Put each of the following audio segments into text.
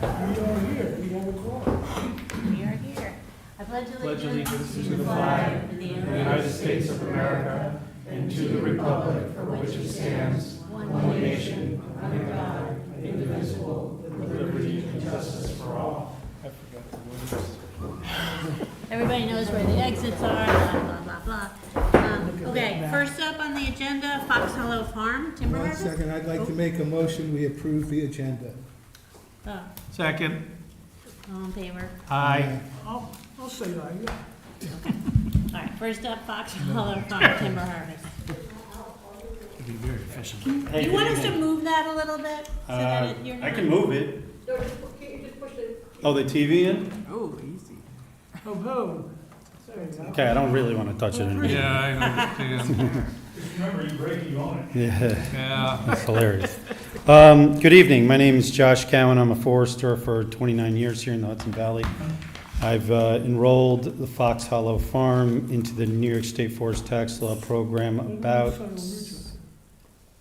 here, we have a quorum. We are here. I pledge allegiance to the flag of the United States of America and to the republic for which it stands, one nation, under God, indivisible, with liberty and justice for all. I forgot the words. Everybody knows where the exits are, blah, blah, blah, blah. Okay, first up on the agenda, Fox Hollow Farm, timber One harvest? second, I'd like to make a motion, we approve the agenda. Oh, Second. all in favor? Aye. I'll say aye, yeah. All right, first up, Fox Hollow Farm, timber harvest. Be very efficient. Do you want us to move that a little bit? So that you're I not- can move it. Oh, the TV in? Oh, easy. Ho, ho. Sorry, Al. Okay, I don't really want to touch it anymore. Yeah, I understand. Remember, you break, you own it. Yeah, Yeah. that's hilarious. Good evening, my name is Josh Cowan, I'm a forester for 29 years here in the Hudson Valley. I've enrolled the Fox Hollow Farm into the New York State Forest Tax Law program about,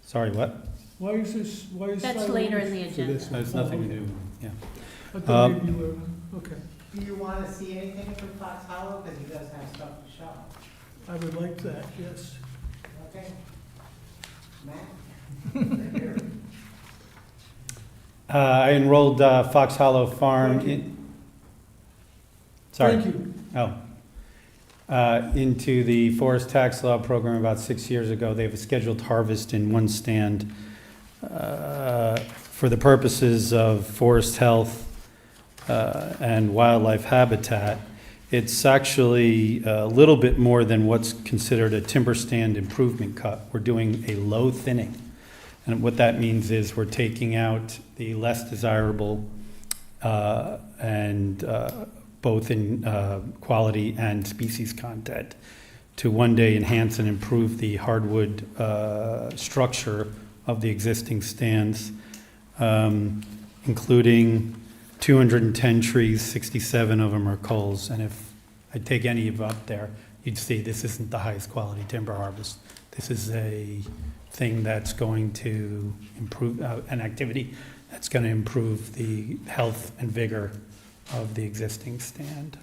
sorry, what? Why is this, why is? That's silent later in the for agenda. this one? There's nothing to do, yeah. I thought maybe you were, okay. Do you want to see anything from Fox Hollow? Because he does have stuff to show. I would like that, yes. Okay. Matt? I enrolled Fox Hollow Farm Thank you. in, sorry. Thank you. Into the forest tax law program about 6 years ago. They have a scheduled harvest in one stand for the purposes of forest health and wildlife habitat. It's actually a little bit more than what's considered a timber stand improvement cut. We're doing a low thinning. And what that means is we're taking out the less desirable and both in quality and species content to one day enhance and improve the hardwood structure of the existing stands, including 210 trees, 67 of them are culls. And if I take any of up there, you'd see this isn't the highest quality timber harvest. This is a thing that's going to improve, an activity that's going to improve the health and vigor of the existing stand.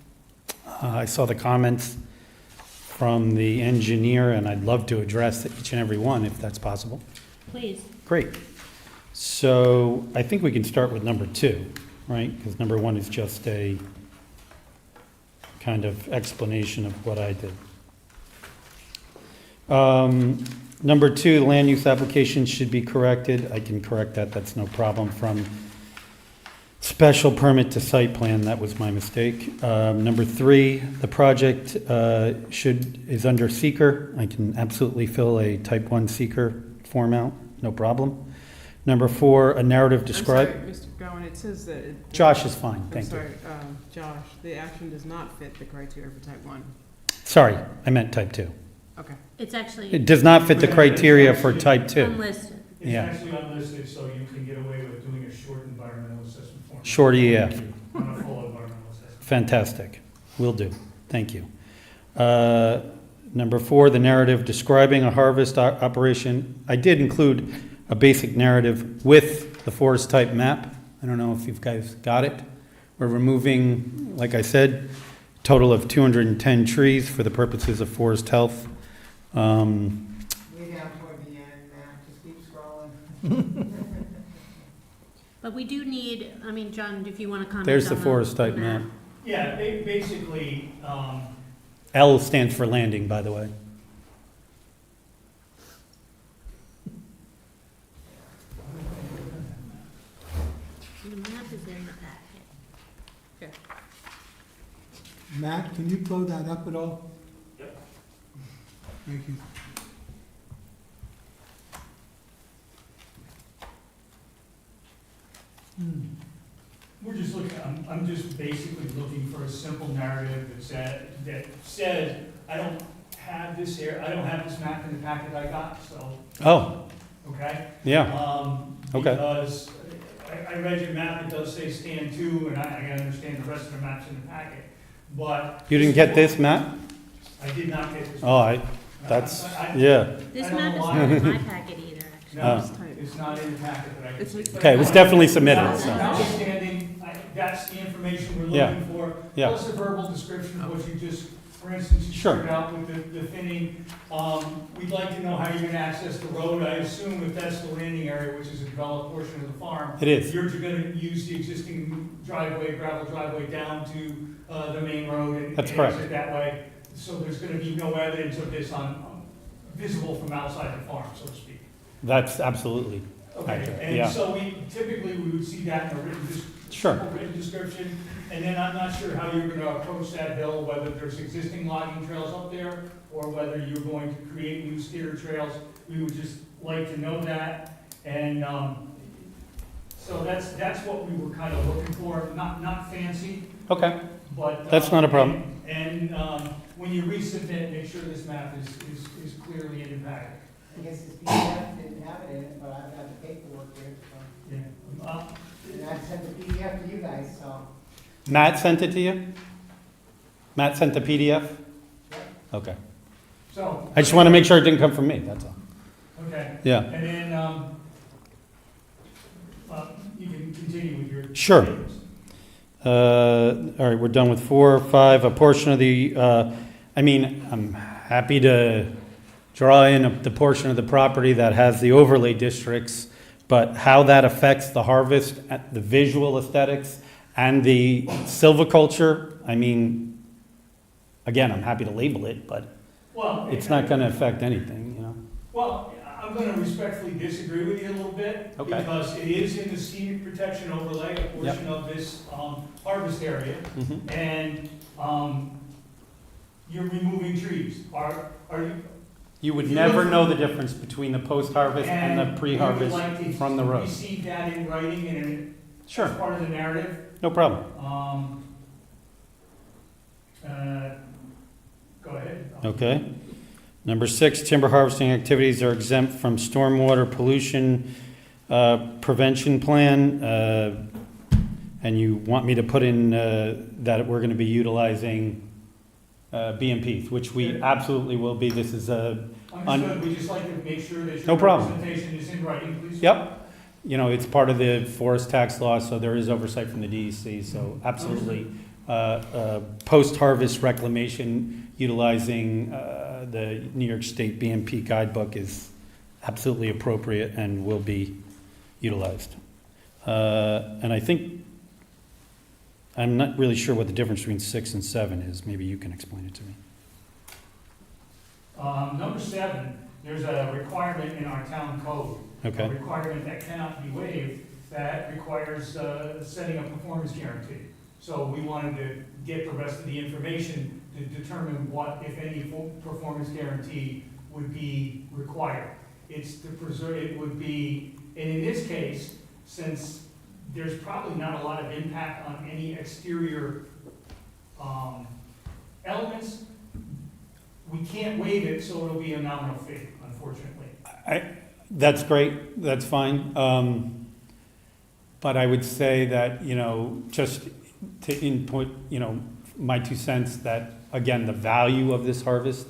I saw the comments from the engineer, and I'd love to address each and every one if that's possible. Please. Great. So I think we can start with number 2, right? Because number 1 is just a kind of explanation of what I did. Number 2, the land use application should be corrected. I can correct that, that's no problem. From special permit to site plan, that was my mistake. Number 3, the project is under seeker. I can absolutely fill a type 1 seeker form out, no problem. Number 4, a narrative describe. I'm sorry, Mr. Gowan, it says that. Josh is fine, I'm thank you. sorry, Josh, the action does not fit the criteria for type 1. Sorry, I meant type 2. Okay. It's actually It does not fit the criteria for type 2. unlisted. It's Yeah. actually unlisted, so you can get away with doing a short environmental assessment form. Short EF. Not a full environmental assessment. Fantastic. Will do. Thank you. Number 4, the narrative describing a harvest operation. I did include a basic narrative with the forest type map. I don't know if you guys got it. We're removing, like I said, a total of 210 trees for the purposes of forest health. Way down toward the end, Matt. Just keep scrolling. But we do need, I mean, John, if you want to comment on There's the forest type map. Yeah, basically, L stands for landing, by the way. The map is in the packet. Sure. Matt, can you blow that up at all? Yep. Thank you. we're just looking, I'm just basically looking for a simple narrative that says, I don't have this here, I don't have this map in the packet I got, so, Oh, okay? yeah. Okay. Because I read your map, it does say stand 2, and I understand the rest of the maps in the packet, but. You didn't get this map? I did not get this. Oh, that's, yeah. This I don't map know is why. not in my packet either, actually. No, It's type. it's not in the packet, but I. It's like- Okay, it was definitely submitted, so. Notwithstanding, that's the information we're Yeah. looking for. Yeah. Plus a verbal description of what you just, for instance, you Sure. started out with the thinning. We'd like to know how you're gonna access the road. I assume if that's the landing area, which is a developed portion of the farm, It is. you're gonna use the existing driveway, gravel driveway down to, the main road and That's and correct. exit that way. So there's gonna be no evidence of this visible from outside the farm, so to speak. That's absolutely Okay, accurate, yeah. and so typically we would see that in a Sure. written description, and then I'm not sure how you're gonna approach that hill, whether there's existing logging trails up there, or whether you're going to create new steer trails. We would just like to know that, and, so that's what we were kind of looking for, not fancy, Okay, but. That's not a problem. And, when you resubmit, make sure this map is clearly in the packet. I guess this PDF didn't have it in it, but I've got the paperwork here, so. Yeah. And I sent the PDF to you guys, so. Matt sent it to you? Matt sent the PDF? Yep. Okay. So. I just want to make sure it didn't come from me, that's all. Okay. Yeah, And then, you can continue with your. Sure. All right, we're done with 4, 5, a portion of the, I'm happy to draw in the portion of the property that has the overlay districts, but how that affects the harvest, the visual aesthetics, and the silviculture, again, I'm happy to label it, but Well. it's not gonna affect anything, you know? Well, I'm gonna respectfully disagree with you a little bit. Okay. Because it is in the scenic protection overlay, a portion of this, harvest area, and, you're removing trees. Are you? You would never know the difference between the post-harvest and the pre-harvest you would like to from the road. receive that in writing and Sure, as part of the narrative? no problem. Go ahead. Okay. Number 6, timber harvesting activities are exempt from stormwater pollution prevention plan. And you want me to put in that we're going to be utilizing BMPs, which we absolutely will be. This is a, Understood, we just like to make sure that No your problem. representation is in writing, please. yep. You know, it's part of the forest tax law, so there is oversight from the DEC, so absolutely. Post-harvest reclamation utilizing the New York State BMP guidebook is absolutely appropriate and will be utilized. And I think, I'm not really sure what the difference between 6 and 7 is. Maybe you can explain it to me. Number 7, there's a requirement in our town code. Okay, A requirement that cannot be waived, that requires setting a performance guarantee. So we wanted to get the rest of the information to determine what, if any, performance guarantee would be required. It's to preserve, it would be, and in this case, since there's probably not a lot of impact on any exterior elements, we can't waive it, so it'll be a nominal fee, unfortunately. that's great, that's fine. But I would say that, you know, just to input, you know, my 2 cents that, again, the value of this harvest,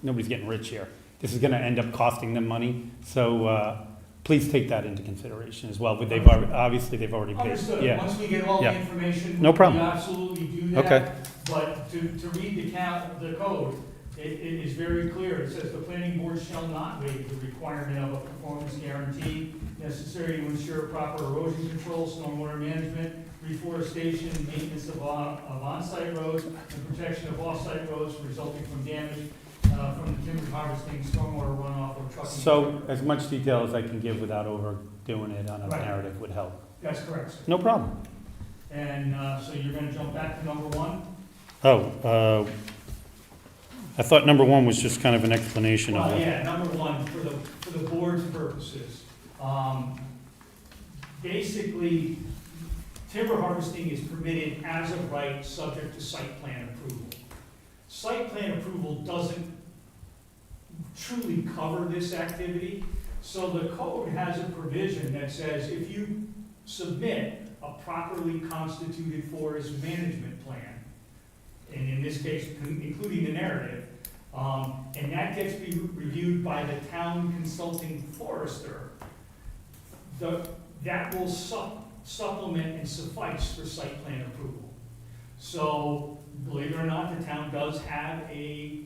nobody's getting rich here. This is gonna end up costing them money, so, please take that into consideration as well, but they've obviously they've already paid. Understood, Yeah, once we get all the Yeah. information. No problem. We absolutely do that. Okay. But to read the code, it is very clear. It says the planning board shall not waive the requirement of a performance guarantee necessary to ensure proper erosion control, stormwater management, reforestation, maintenance of on-site roads, and protection of off-site roads resulting from damage from the timber harvesting, stormwater runoff, or trucking. so as much detail as I can give without overdoing it on a Right. narrative would help. That's correct, sir. No problem. And so you're gonna jump back to number 1? Oh, I thought number 1 was just kind of an explanation of Well, it. yeah, number 1, for the board's purposes, basically, timber harvesting is permitted as of right, subject to site plan approval. Site plan approval doesn't truly cover this activity, so the code has a provision that says if you submit a properly constituted forest management plan, and in this case, including the narrative, and that gets reviewed by the town consulting forester, that will supplement and suffice for site plan approval. So, believe it or not, the town does have a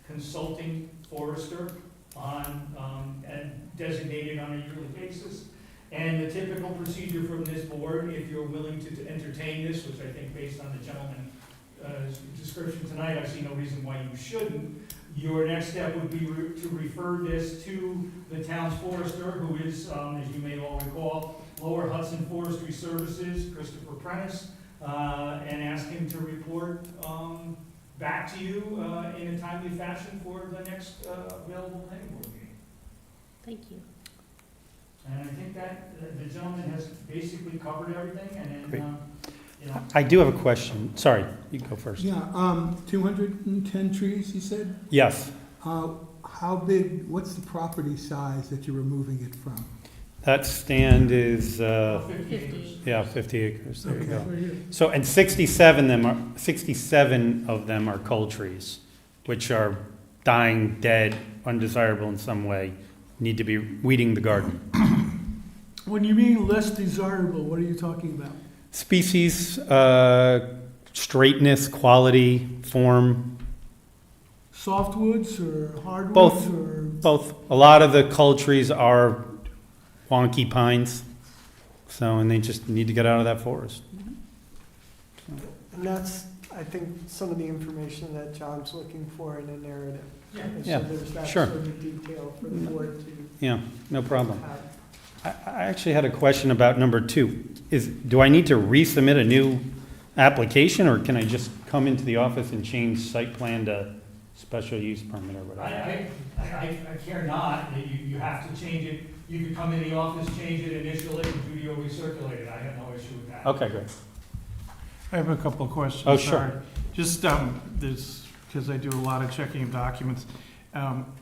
consulting forester and designated on a yearly basis. And the typical procedure from this board, if you're willing to entertain this, which I think based on the gentleman's description tonight, I see no reason why you shouldn't. Your next step would be to refer this to the town's forester, who is, as you may all recall, Lower Hudson Forestry Services, Christopher Prentice, and ask him to report back to you in a timely fashion for the next available planning board meeting. Thank you. And I think that the gentleman has basically covered everything, and Great. then, you know. I do have a question. Sorry, you go first. Yeah, 210 trees, you said? Yes, How big, what's the property size that you're removing it from? that stand is, 50 acres. 50. yeah, 50 acres, there you Okay. go. So, and 67 of them are cull trees, which are dying, dead, undesirable in some way, need to be weeding the garden. When you mean less desirable, what are you talking about? Species, straightness, quality, form, Softwoods or hardwoods? Both. Or both. A lot of the cull trees are wonky pines, so, and they just need to get out of that forest. And that's, I think, some of the information that John's looking for in a narrative. Yeah. And Yeah, so there's that sure. sort of detail for the board to Yeah, no problem. have. I actually had a question about number 2. Do I need to resubmit a new application, or can I just come into the office and change site plan to special use permit or whatever? I care not, you have to change it, you could come in the office, change it, initial it, and Judy will recirculate it, I have no issue with that. Okay, great. I have a couple of questions. Oh, sure. Sorry. Just, this, because I do a lot of checking of documents.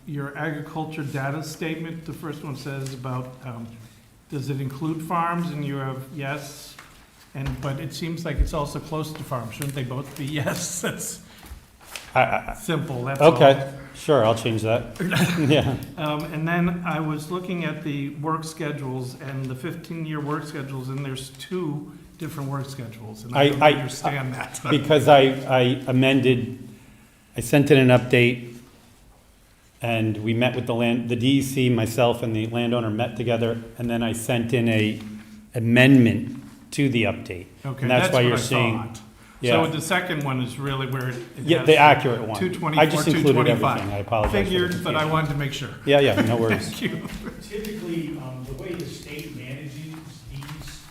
Your agriculture data statement, the first one says about, does it include farms? And you have yes, but it seems like it's also close to farms. Shouldn't they both be yes? That's simple, that's all. Okay, sure, I'll change that. Yeah. And then I was looking at the work schedules and the 15-year work schedules, and there's 2 different work schedules, and I don't I- understand that. Because I amended, I sent in an update, and we met with the DEC, myself and the landowner met together, and then I sent in a amendment to the update. Okay, And that's why what you're I seeing. thought. So Yeah, the second one is really where it yeah, has the accurate one. 224, I just included 225. everything, I apologize. for the Figured, but I confusion. wanted to make sure. Yeah, yeah, no worries. Thank you. Typically, the way the state manages these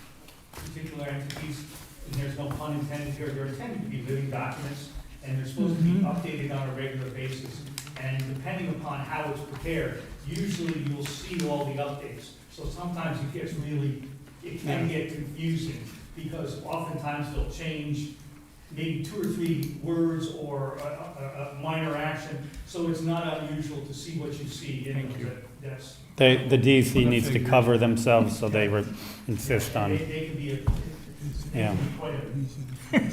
particular entities, and there's no pun intended here, they're intended to be living documents, and they're supposed to be updated on a regular basis. And depending upon how it's prepared, usually you'll see all the updates. So sometimes it can get confusing, because oftentimes they'll change maybe 2 or 3 words or a minor action, so it's not unusual to see what you see. Thank you. That's. The DEC What I needs to figured. cover themselves, so they insist on, They can be Yeah. quite a,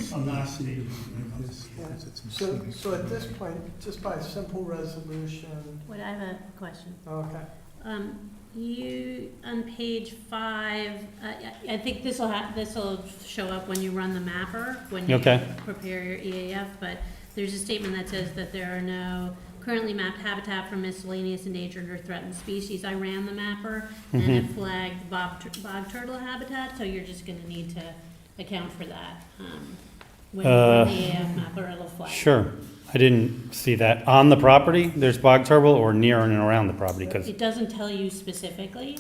So at this point, just by simple resolution, Wait, I have a question. okay. You, on page 5, I think this'll show up when you run the mapper, when you Okay. prepare your EAF, but there's a statement that says that there are no currently mapped habitat for miscellaneous endangered or threatened species. I ran the mapper, and it flagged bog turtle habitat, so you're just gonna need to account for that. When you run the EAF mapper, it'll flag. sure. I didn't see that. On the property, there's bog turtle, or near and around the property? Because, It doesn't tell you specifically.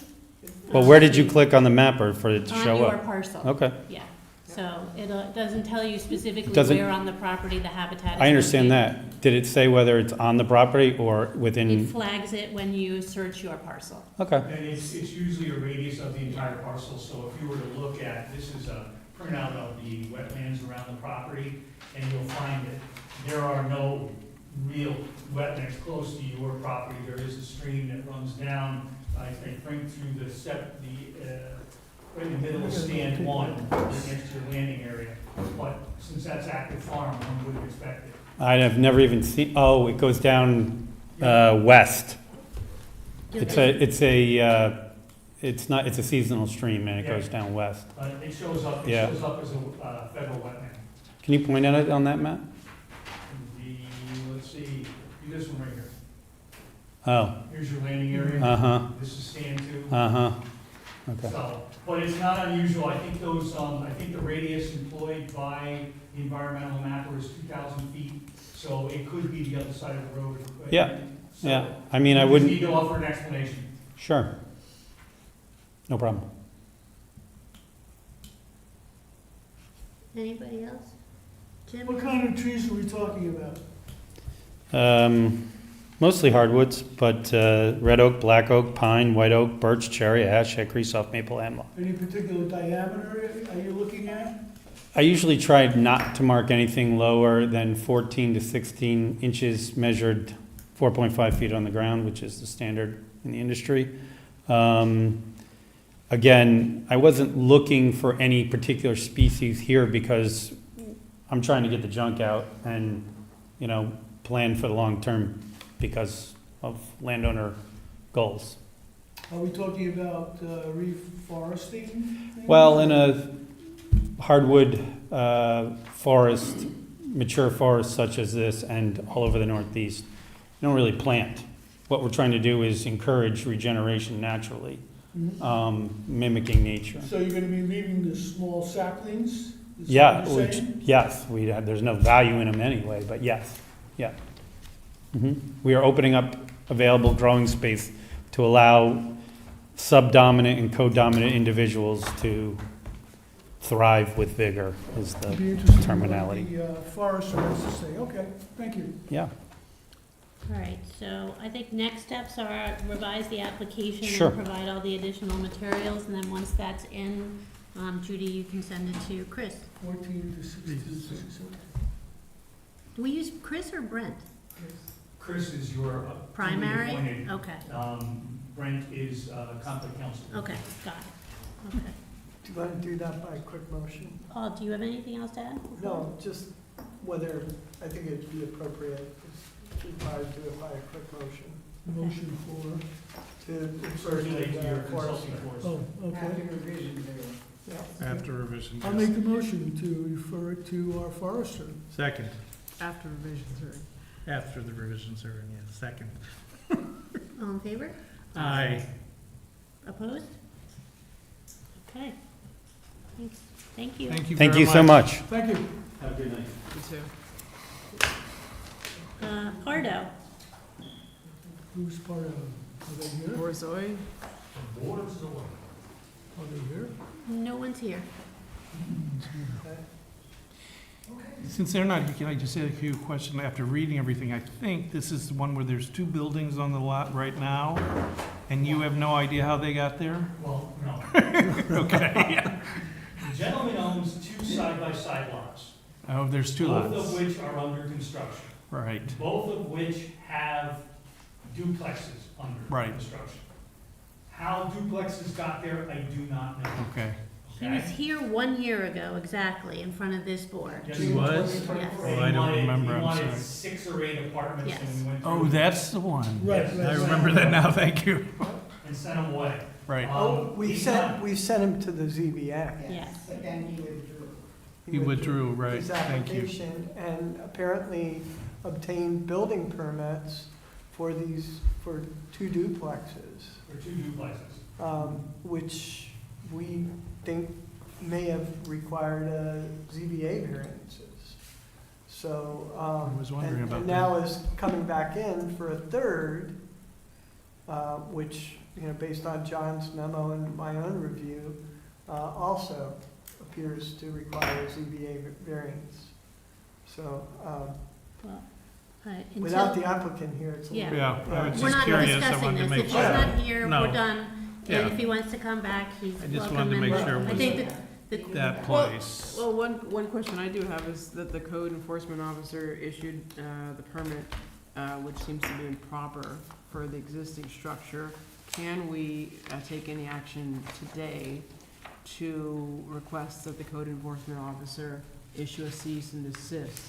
well, where did you click on the mapper for it to On show your up? parcel. Okay, Yeah, so it doesn't tell you specifically doesn't- where on the property the habitat is. I understand located. that. Did it say whether it's on the property or It within? flags it when you search your parcel. Okay, And it's usually a radius of the entire parcel, so if you were to look at, this is a printout of the wetlands around the property, and you'll find that there are no real wetlands close to your property. There is a stream that runs down, I think, right through right in the middle of stand 1, right next to your landing area. But since that's active farm, one wouldn't expect it. I have never even seen, oh, it goes down, west. You'll It's get- a it's not, it's a seasonal stream and it Yeah. goes down west. It shows up Yeah. as a federal wetland. Can you point at it on that map? Let's see, do this one right here. Oh, Here's your landing area. uh-huh, This is stand two. uh-huh, okay. So, but it's not unusual, I think I think the radius employed by the environmental mapper is 2,000 feet, so it could be the other side of the road. Yeah, So, Yeah, I mean, I we wouldn't, need to offer an explanation. sure. No problem. Anybody else? Jim? What kind of trees are we talking about? Mostly hardwoods, but red oak, black oak, pine, white oak, birch, cherry, ash, hickory, soft maple, hemlock. Any particular diameter are you looking at? I usually try not to mark anything lower than 14 to 16 inches measured 4.5 feet on the ground, which is the standard in the industry. Again, I wasn't looking for any particular species here because I'm trying to get the junk out and, plan for the long term because of landowner goals. Are we talking about reforesting? Well, in a hardwood forest, mature forest such as this and all over the Northeast, you don't really plant. What we're trying to do is encourage regeneration naturally, mimicking nature. So you're gonna be leaving the small saplings? Is Yeah, that what you're saying? yes, there's no value in them anyway, but yes, yeah. We are opening up available growing space to allow subdominant and codominant individuals to thrive with vigor is It'd be the interesting terminology. what the forester has to say. Okay, thank you. Yeah, All right, so I think next steps are revise the application Sure. and provide all the additional materials, and then once that's in, Judy, you can send it to Chris. 14 to 16. Do we use Chris or Brent? Chris is your Primary? duly appointed. Okay, Brent is conflict counsel. okay, got it, okay. Do you want to do that by quick motion? Paul, do you have anything else to add? No, just whether, I think it'd be appropriate, it's required to do it by a quick motion, Motion for, to refer to Circulate to your the consulting forester. force. oh, okay. After revision, there. Yeah. After revision. I'll make the motion to refer it to our forester. Second, After revisions are. after the revisions are in, yes, second. All in favor? Aye. Opposed? Okay. Thanks. Thank you. Thank you thank very you so much. Thank you. Have a good night. You too. Pardo, Who's part of, are they here? Or Zoe? The board's the one. Are they here? no one's here. Since they're not here, can I just ask you a question? After reading everything, I think this is the one where there's two buildings on the lot right now, and you have no idea how they got there? Well, no. Okay. The gentleman owns two side-by-side lots. Oh, there's two Both of lots. which are under construction. Right. Both of which have duplexes under Right. construction. How duplexes got there, I do not know. Okay. He was here 1 year ago, exactly, in front of this board. Yes, He was? Yes. Oh, I don't remember, I'm He wanted sorry. 6 or 8 apartments Yes. and we went Oh, through that's the one. Right, Yes. right, I right. remember that now, thank you. and sent them away. Right. Oh, we He's sent, not- we sent him to the ZBA. Yes. But then he withdrew. He withdrew, right, His thank you. application and apparently obtained building permits for these, for 2 duplexes, For 2 duplexes. which we think may have required ZBA variances. So, I was wondering about and now is coming back in for a third, which, based on John's memo and my own review, also appears to require ZBA variance. So, Well, without until, the applicant here, it's a little. Yeah. Yeah, I was we're just not curious, I discussing wanted to this. make If he's sure. not here, No. we're done. Yeah. And if he wants to come back, he's I just welcome. wanted to make and sure it I was- think the That place. Well, one question I do have is that the code enforcement officer issued the permit, which seems to be improper for the existing structure. Can we take any action today to request that the code enforcement officer issue a cease and desist?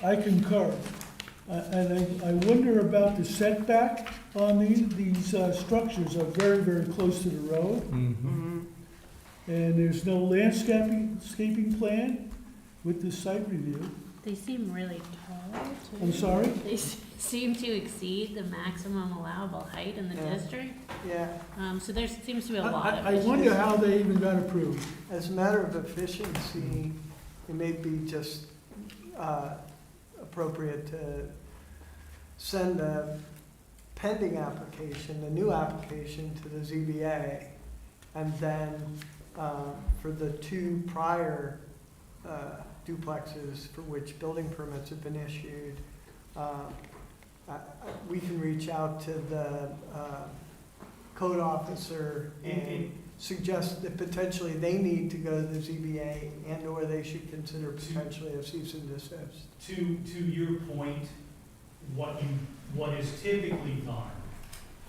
I concur. And I wonder about the setback. these structures are very, very close to the road, Mhm. and there's no landscaping plan with this site review. They seem really tall, too. I'm sorry? They seem to exceed the maximum allowable height in the Yeah. district. Yeah, So there seems to be a lot of I issues. wonder how they even got approved. as a matter of efficiency, it may be just appropriate to send a pending application, a new application to the ZBA, and then for the two prior duplexes for which building permits have been issued, we can reach out to the code officer and suggest that potentially they need to go to the ZBA and/or they should consider potentially a cease and desist. To your point, what is typically done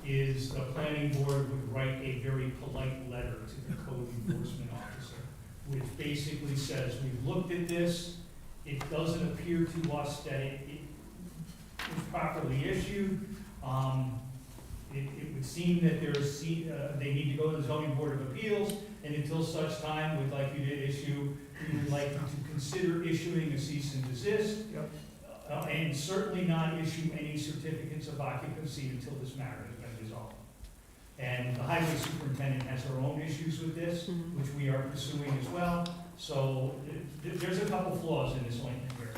is the planning board would write a very polite letter to the code enforcement officer, which basically says, we've looked at this, it doesn't appear to us that it was properly issued. It would seem that they need to go to the zoning board of appeals, and until such time, we'd like you to we would like you to consider issuing a cease and desist. Yep. And certainly not issue any certificates of occupancy until this matter has been resolved. And the highway superintendent has her own issues with this, Mhm. which we are pursuing as well. So there's a couple flaws in this language here.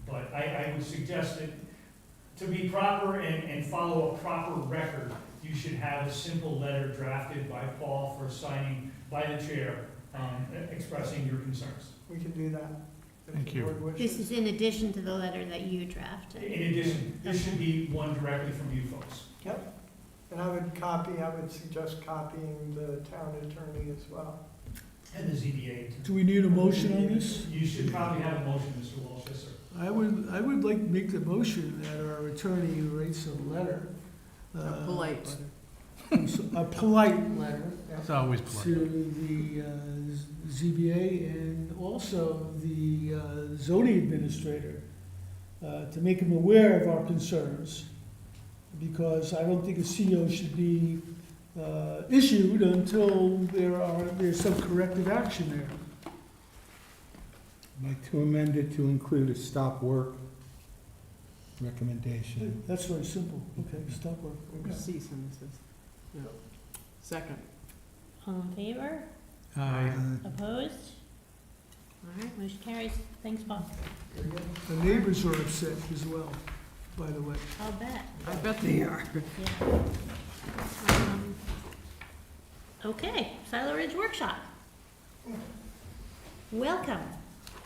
But I would suggest that to be proper and follow a proper record, you should have a simple letter drafted by Paul for signing by the chair, expressing your concerns. We can do that. if Thank the you. board wishes. This is in addition to the letter that you drafted. In addition, this should be one directly from you folks. And I would suggest copying the town attorney as well. And the ZBA. Do we need a motion on this? You should probably have a motion, Mr. Walsh, yes, sir. I would like to make the motion that our attorney writes a letter. A polite letter. A polite letter It's always to the ZBA and also the zoning administrator to make him aware of our concerns, because I don't think a CO should be issued until there's some corrective action there. I'd like to amend it to include a stop work recommendation. That's very simple. Okay, stop work. Or cease and desist. Yeah. Second. All in favor? Aye. Opposed? All right, motion carries. Thanks, Paul. The neighbors are upset as well, by the way. I'll bet. I bet they are. Yeah. Okay, Silo Ridge Workshop. Welcome.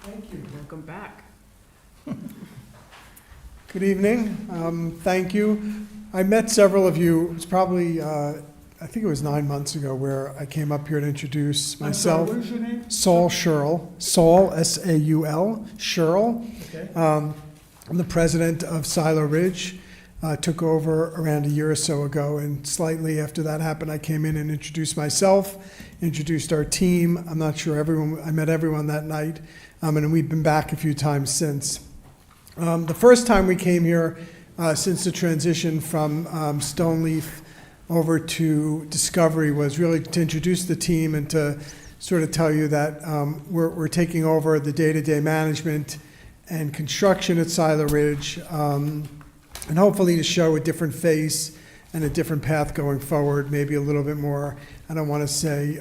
Thank you. Welcome back. Good evening. Thank you. I met several of you, it was probably, I think it was 9 months ago, where I came up here to introduce I'm sorry, myself. what is your name? Saul Scherl, Saul, S-A-U-L, Scherl. Okay. I'm the president of Silo Ridge. Took over around a year or so ago, and slightly after that happened, I came in and introduced myself, introduced our team. I'm not sure I met everyone that night, and we've been back a few times since. The first time we came here, since the transition from Stoneleaf over to Discovery, was really to introduce the team and to sort of tell you that we're taking over the day-to-day management and construction at Silo Ridge, and hopefully to show a different face and a different path going forward, maybe a little bit more, I don't want to say,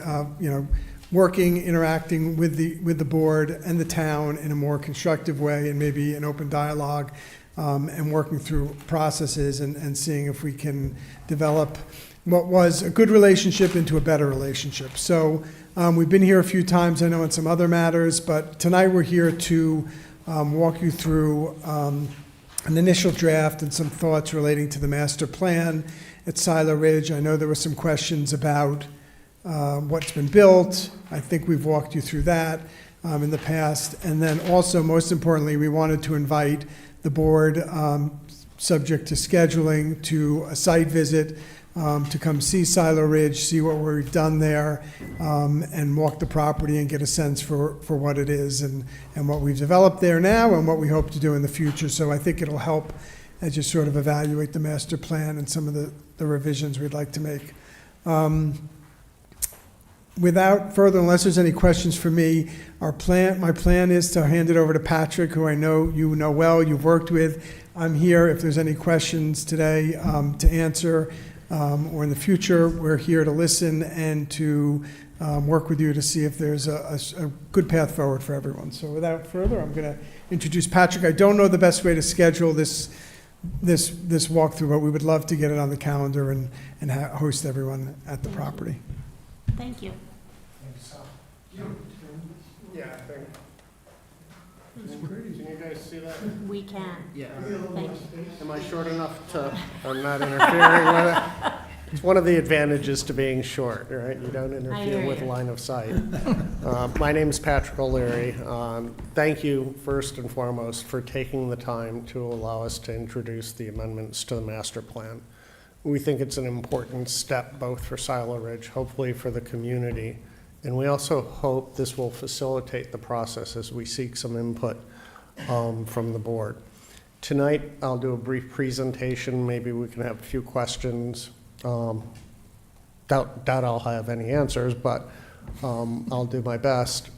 working, interacting with the board and the town in a more constructive way, and maybe an open dialogue, and working through processes and seeing if we can develop what was a good relationship into a better relationship. So we've been here a few times, I know, in some other matters, but tonight we're here to walk you through an initial draft and some thoughts relating to the master plan at Silo Ridge. I know there were some questions about what's been built. I think we've walked you through that in the past. And then also, most importantly, we wanted to invite the board, subject to scheduling, to a site visit, to come see Silo Ridge, see what we've done there, and walk the property and get a sense for what it is and what we've developed there now and what we hope to do in the future. So I think it'll help as you sort of evaluate the master plan and some of the revisions we'd like to make. Without further, unless there's any questions for me, my plan is to hand it over to Patrick, who I know you know well, you've worked with. I'm here if there's any questions today to answer, or in the future, we're here to listen and to work with you to see if there's a good path forward for everyone. So without further, I'm going to introduce Patrick. I don't know the best way to schedule this walkthrough, but we would love to get it on the calendar and host everyone at the property. Thank you. Yeah, I think. Can you guys see that? We can. Yeah. Thank you. Am I short enough to, I'm not interfering with it? It's one of the advantages to being short, right? You don't interfere with line of sight. My name's Patrick O'Leary. Thank you, first and foremost, for taking the time to allow us to introduce the amendments to the master plan. We think it's an important step both for Silo Ridge, hopefully for the community, and we also hope this will facilitate the process as we seek some input from the board. Tonight, I'll do a brief presentation. Maybe we can have a few questions. Doubt I'll have any answers, but I'll do my best.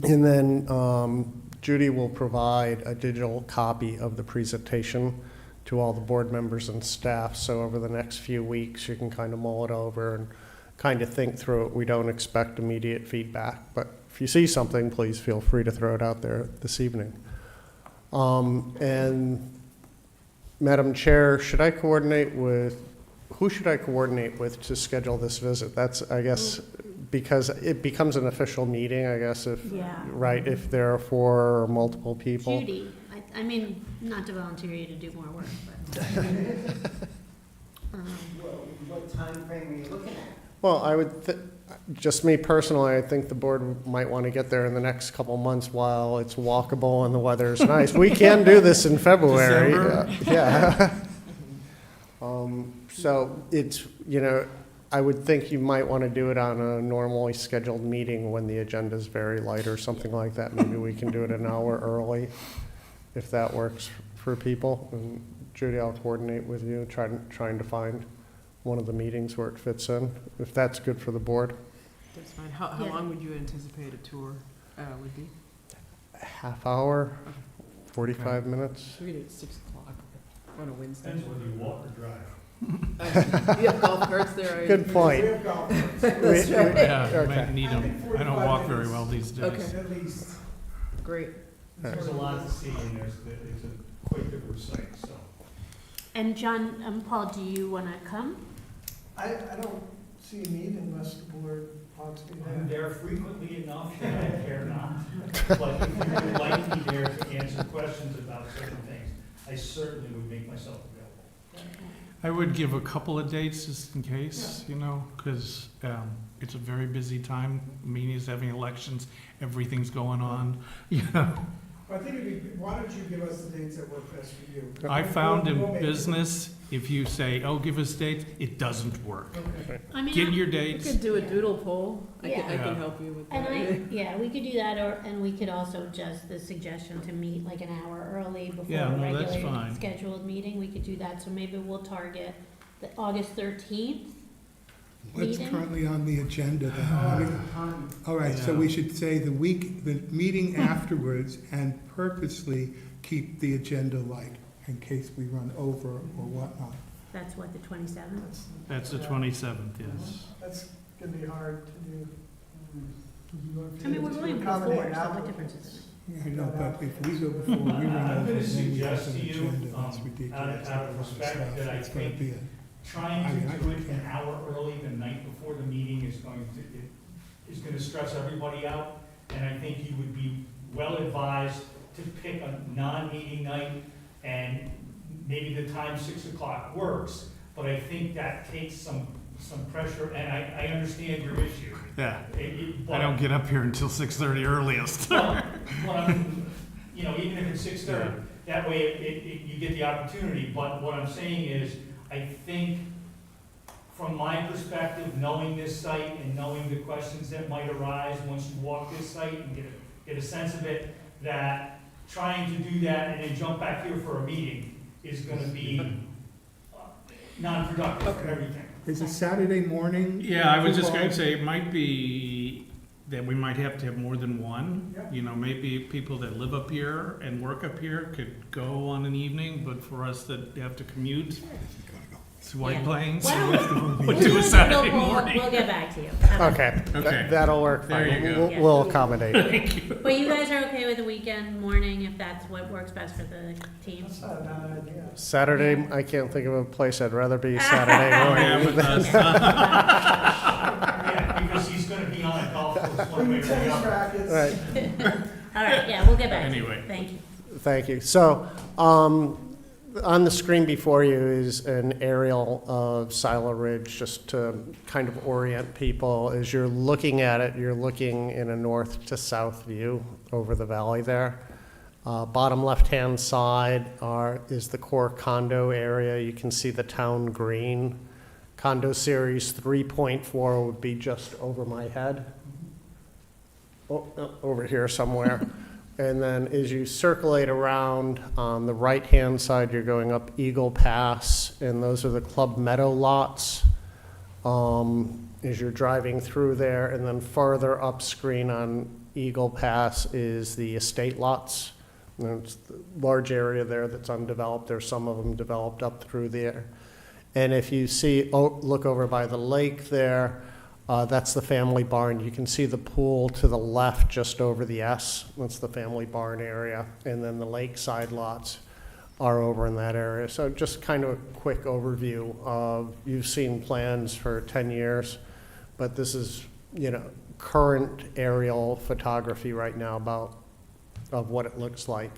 And then Judy will provide a digital copy of the presentation to all the board members and staff. So over the next few weeks, you can kind of mull it over and kind of think through it. We don't expect immediate feedback, but if you see something, please feel free to throw it out there this evening. And Madam Chair, who should I coordinate with to schedule this visit? That's, I guess, because it becomes an official meeting, I guess, if, right, if there are 4 or multiple people. Judy, I mean, not to volunteer you to do more work, but. What time frame are you looking at? Well, I would, just me personally, I think the board might want to get there in the next couple months while it's walkable and the weather is nice. We can do this in February. Yeah. So it's, I would think you might want to do it on a normally scheduled meeting when the agenda is very light or something like that. Maybe we can do it an hour early if that works for people. And Judy, I'll coordinate with you, trying to find one of the meetings where it fits in, if that's good for the board. That's fine. How long would you anticipate a tour would be? Half hour, 45 minutes. Should we do it at 6 o'clock on a Wednesday? Depends whether you walk or drive. You have golf carts there? Good point. We have golf carts. That's right. Yeah, you Okay. might need them. I don't walk very well these days. Okay. At least. Great. There's a lot to see, and it's a quite diverse site, so. And John, Paul, do you want to come? I don't see a need unless the board wants me I'm there. there frequently enough that I care not. But if you would like me there to answer questions about certain things, I certainly would make myself available. I would give a couple of dates just in case, because it's a very busy time. Amenia's having elections, everything's going on, I think why don't you give us the dates that work best for you? I found in business, if you say, give us dates, it doesn't work. Okay. I mean, Get your We dates. could do a doodle poll. I Yeah. can Yeah. help you with and that. we could do that, and we could also just, the suggestion to meet like an hour early before Yeah, a no, that's regular fine. scheduled meeting, we could do that, so maybe we'll target the August 13th. What's Meeting? currently on the agenda then? I mean, all right, so Yeah. we should say the meeting afterwards and purposely keep the agenda light in case we run over or whatnot. That's what, the 27th? That's the 27th, yes. That's gonna be hard to do. I mean, we're going before, so what difference is it? Yeah, I know, but if we go before, we run I'm over, gonna then we have suggest an to you, agenda, that's ridiculous. out of respect, that I It's gonna think be trying I mean, to do it an hour early the night before the meeting is going to stress everybody out. And I think you would be well advised to pick a non-meeting night, and maybe the time 6 o'clock works, but I think that takes some pressure, and I understand your issue. Yeah, But- I don't get up here until 6:30 earliest. Well, even if it's 6:30, that way you get the opportunity, but what I'm saying is, I think, from my perspective, knowing this site and knowing the questions that might arise once you walk this site and get a sense of it, that trying to do that and then jump back here for a meeting is gonna be non-productive for everything. Is a Saturday morning? Yeah, I was just football? going to say, it might be that we might have to have more than one. Yep. You know, maybe people that live up here and work up here could go on an evening, but for us that have to commute to White Yeah. Plains, Why don't we'll do a Saturday We'll morning. get back to you. Okay, Okay. that'll work There fine. you go. Yeah. We'll accommodate. But you guys are okay with the weekend morning if that's what works best for the team? That's not a bad idea. Saturday, I can't think of a place I'd rather be Saturday Oh, yeah, morning. with us. Yeah, because he's gonna be on a golf course one way or the Tennis other. rackets. Right, All right, yeah, we'll get back to you. Anyway. Thank you. thank you. So, on the screen before you is an aerial of Silo Ridge, just to kind of orient people. As you're looking at it, you're looking in a north to south view over the valley there. Bottom left-hand side is the core condo area. You can see the town green. Condo series 3.4 would be just over my head. Over here somewhere. And then as you circulate around, on the right-hand side, you're going up Eagle Pass, and those are the Club Meadow lots. As you're driving through there, and then farther up screen on Eagle Pass is the estate lots. There's the large area there that's undeveloped. There's some of them developed up through there. And if you look over by the lake there, that's the family barn. You can see the pool to the left just over the S. That's the family barn area. And then the lakeside lots are over in that area. So just kind of a quick overview of, you've seen plans for 10 years, but this is, current aerial photography right now of what it looks like.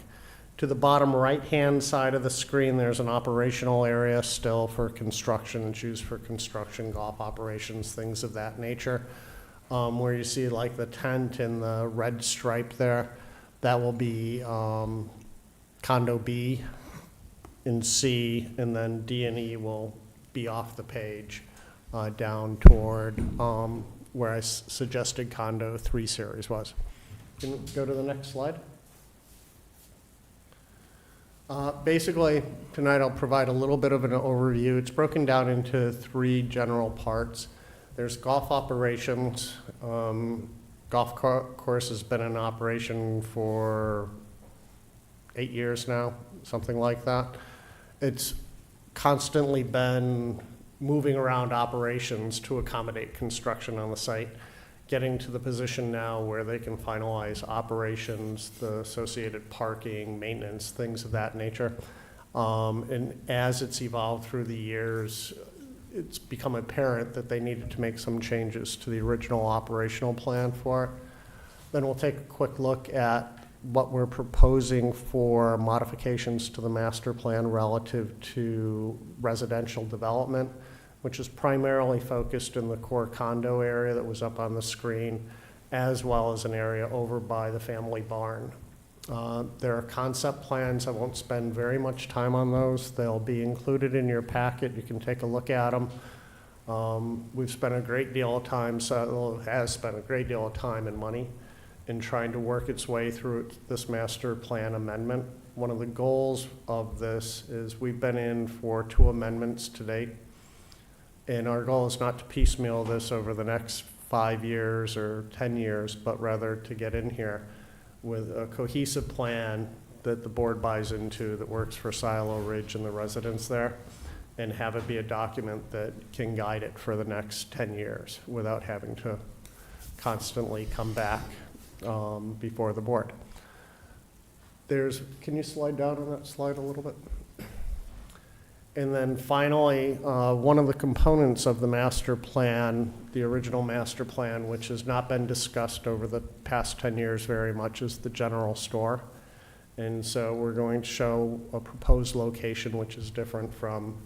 To the bottom right-hand side of the screen, there's an operational area still for construction. It's used for construction, golf operations, things of that nature. Where you see like the tent and the red stripe there, that will be condo B and C, and then D and E will be off the page down toward where I suggested condo 3 series was. Can we go to the next slide? Basically, tonight I'll provide a little bit of an overview. It's broken down into 3 general parts. There's golf operations. Golf course has been in operation for 8 years now, something like that. It's constantly been moving around operations to accommodate construction on the site, getting to the position now where they can finalize operations, the associated parking, maintenance, things of that nature. And as it's evolved through the years, it's become apparent that they needed to make some changes to the original operational plan for it. Then we'll take a quick look at what we're proposing for modifications to the master plan relative to residential development, which is primarily focused in the core condo area that was up on the screen, as well as an area over by the family barn. There are concept plans. I won't spend very much time on those. They'll be included in your packet. You can take a look at them. We've spent a great deal of time, so has spent a great deal of time and money in trying to work its way through this master plan amendment. One of the goals of this is we've been in for 2 amendments to date. And our goal is not to piecemeal this over the next 5 years or 10 years, but rather to get in here with a cohesive plan that the board buys into that works for Silo Ridge and the residents there, and have it be a document that can guide it for the next 10 years without having to constantly come back before the board. Can you slide down on that slide a little bit? And then finally, one of the components of the master plan, the original master plan, which has not been discussed over the past 10 years very much, is the general store. And so we're going to show a proposed location which is different from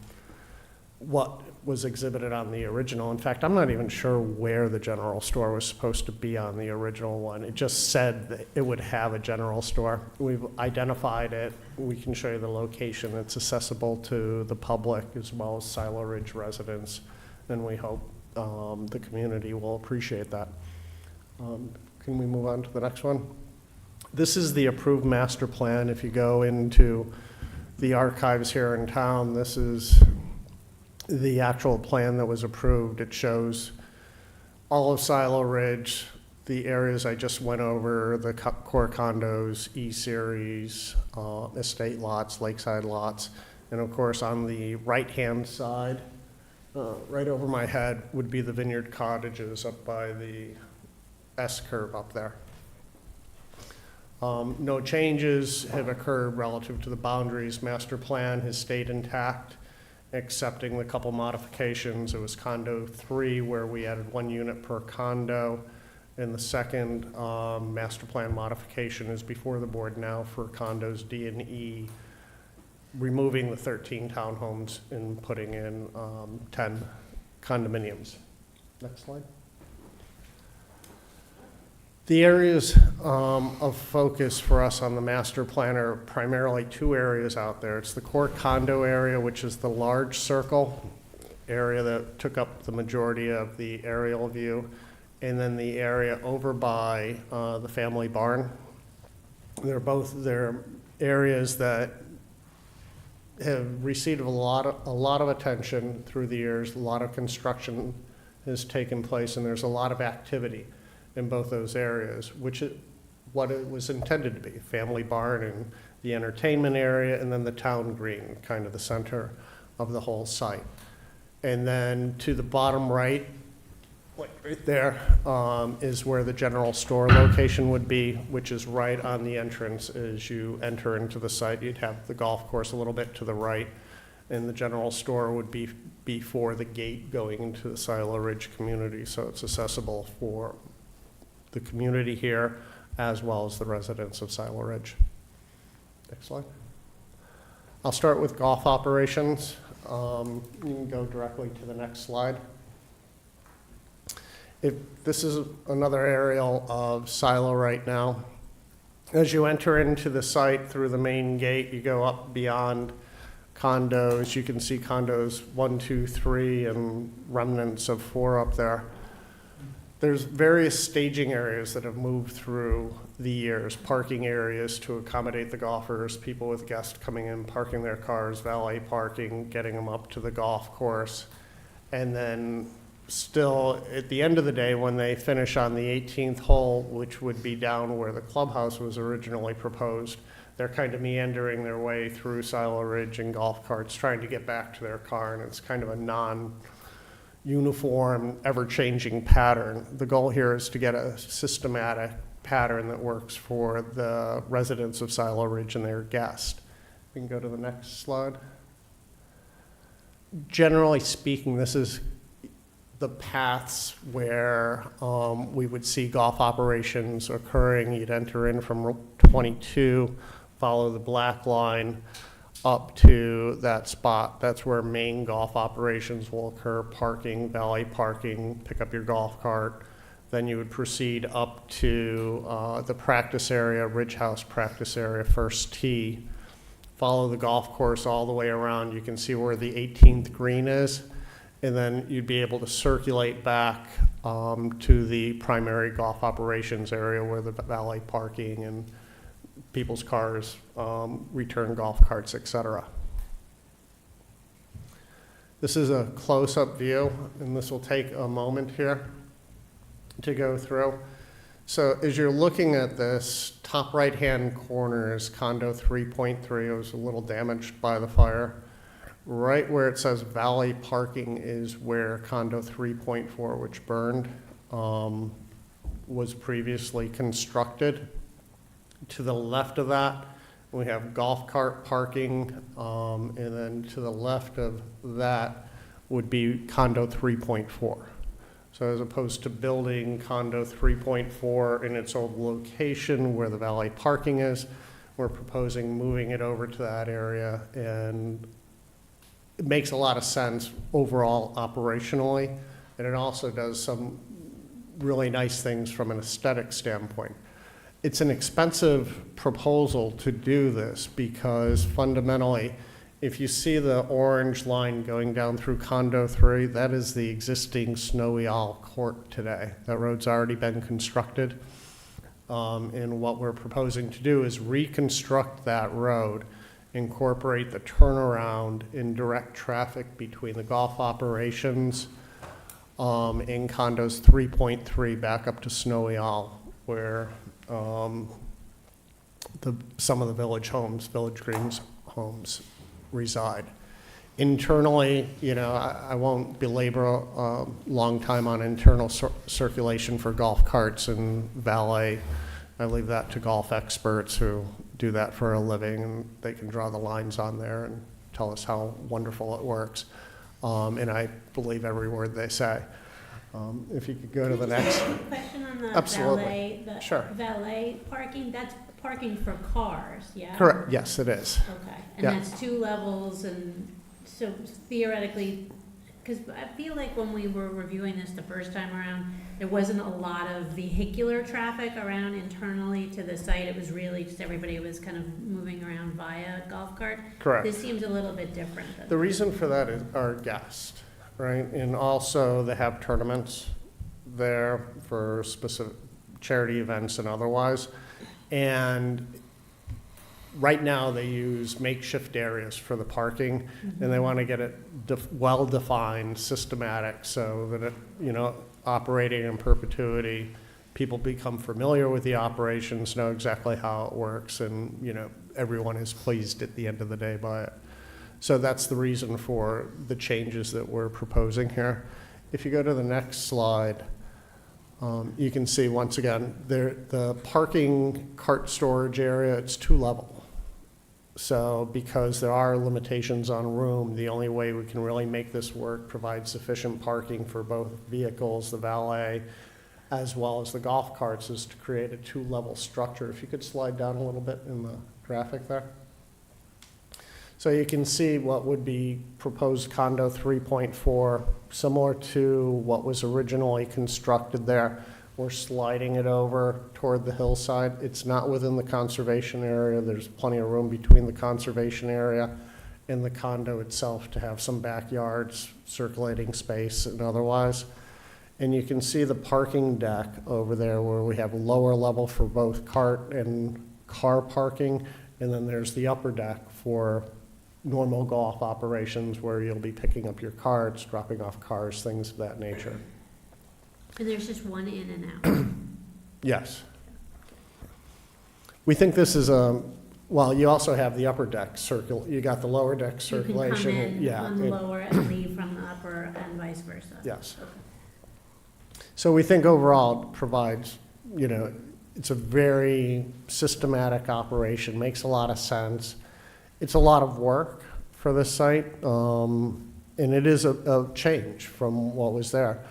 what was exhibited on the original. In fact, I'm not even sure where the general store was supposed to be on the original one. It just said that it would have a general store. We've identified it. We can show you the location. It's accessible to the public as well as Silo Ridge residents, and we hope the community will appreciate that. Can we move on to the next one? This is the approved master plan. If you go into the archives here in town, this is the actual plan that was approved. It shows all of Silo Ridge, the areas I just went over, the core condos, E-Series, estate lots, lakeside lots, and of course on the right-hand side, right over my head, would be the vineyard cottages up by the S-curve up there. No changes have occurred relative to the boundaries. Master plan has stayed intact, excepting the couple modifications. It was condo 3 where we added 1 unit per condo. And the second master plan modification is before the board now for condos D and E, removing the 13 townhomes and putting in 10 condominiums. Next slide. The areas of focus for us on the master plan are primarily 2 areas out there. It's the core condo area, which is the large circle area that took up the majority of the aerial view, and then the area over by the family barn. They're areas that have received a lot of attention through the years. A lot of construction has taken place, and there's a lot of activity in both those areas, which is what it was intended to be, family barn and the entertainment area, and then the town green, kind of the center of the whole site. And then to the bottom right, like right there, is where the general store location would be, which is right on the entrance as you enter into the site. You'd have the golf course a little bit to the right, and the general store would be before the gate going into the Silo Ridge community, so it's accessible for the community here, as well as the residents of Silo Ridge. Next slide. I'll start with golf operations. You can go directly to the next slide. This is another aerial of Silo right now. As you enter into the site through the main gate, you go up beyond condos. You can see condos 1, 2, 3, and remnants of 4 up there. There's various staging areas that have moved through the years, parking areas to accommodate the golfers, people with guests coming in, parking their cars, valet parking, getting them up to the golf course. And then still, at the end of the day, when they finish on the 18th hole, which would be down where the clubhouse was originally proposed, they're kind of meandering their way through Silo Ridge in golf carts, trying to get back to their car, and it's kind of a non-uniform, ever-changing pattern. The goal here is to get a systematic pattern that works for the residents of Silo Ridge and their guests. We can go to the next slide. Generally speaking, this is the paths where we would see golf operations occurring. You'd enter in from 22, follow the black line up to that spot. That's where main golf operations will occur: parking, valet parking, pick up your golf cart. Then you would proceed up to the practice area, Ridge House practice area, first tee. Follow the golf course all the way around. You can see where the 18th green is. And then you'd be able to circulate back to the primary golf operations area where the valet parking and people's cars, return golf carts, etc. This is a close-up view, and this will take a moment here to go through. So as you're looking at this, top right-hand corner is condo 3.3. It was a little damaged by the fire. Right where it says valet parking is where condo 3.4, which burned, was previously constructed. To the left of that, we have golf cart parking, and then to the left of that would be condo 3.4. So as opposed to building condo 3.4 in its old location where the valet parking is, we're proposing moving it over to that area, and it makes a lot of sense overall operationally, and it also does some really nice things from an aesthetic standpoint. It's an expensive proposal to do this because fundamentally, if you see the orange line going down through condo 3, that is the existing Snowy Owl Court today. That road's already been constructed. And what we're proposing to do is reconstruct that road incorporate the turnaround in direct traffic between the golf operations in condos 3.3 back up to Snowy Owl, where some of the Village Greens homes reside. Internally, I won't belabor a long time on internal circulation for golf carts and valet. I leave that to golf experts who do that for a living, and they can draw the lines on there and tell us how wonderful it works. And I believe every word they say. If you could go to the next. Question on the Absolutely. valet, Sure. valet parking, that's parking for cars, yeah? Correct, yes, it is. Okay, and Yeah. that's 2 levels, and so theoretically, because I feel like when we were reviewing this the first time around, there wasn't a lot of vehicular traffic around internally to the site. It was really just everybody was kind of moving around via golf cart. Correct. This seems a little bit different than. The reason for that is our guests, right? And also they have tournaments there for specific charity events and otherwise. And right now they use makeshift areas for the parking, and they want to get it well-defined, systematic, so that it, operating in perpetuity, people become familiar with the operations, know exactly how it works, and, everyone is pleased at the end of the day by it. So that's the reason for the changes that we're proposing here. If you go to the next slide, you can see once again, the parking cart storage area, it's 2-level. So because there are limitations on room, the only way we can really make this work, provide sufficient parking for both vehicles, the valet, as well as the golf carts, is to create a 2-level structure. If you could slide down a little bit in the graphic there. So you can see what would be proposed condo 3.4, similar to what was originally constructed there. We're sliding it over toward the hillside. It's not within the conservation area. There's plenty of room between the conservation area and the condo itself to have some backyards, circulating space and otherwise. And you can see the parking deck over there where we have a lower level for both cart and car parking. And then there's the upper deck for normal golf operations where you'll be picking up your carts, dropping off cars, things of that nature. And there's just one in and out. Yes. We think this is well, you also have the upper deck you got the lower deck circulation. You can come in Yeah, on the lower and leave from the upper and vice versa. Yes. Okay. So we think overall it provides, it's a very systematic operation, makes a lot of sense. It's a lot of work for this site, and it is a change from what was there.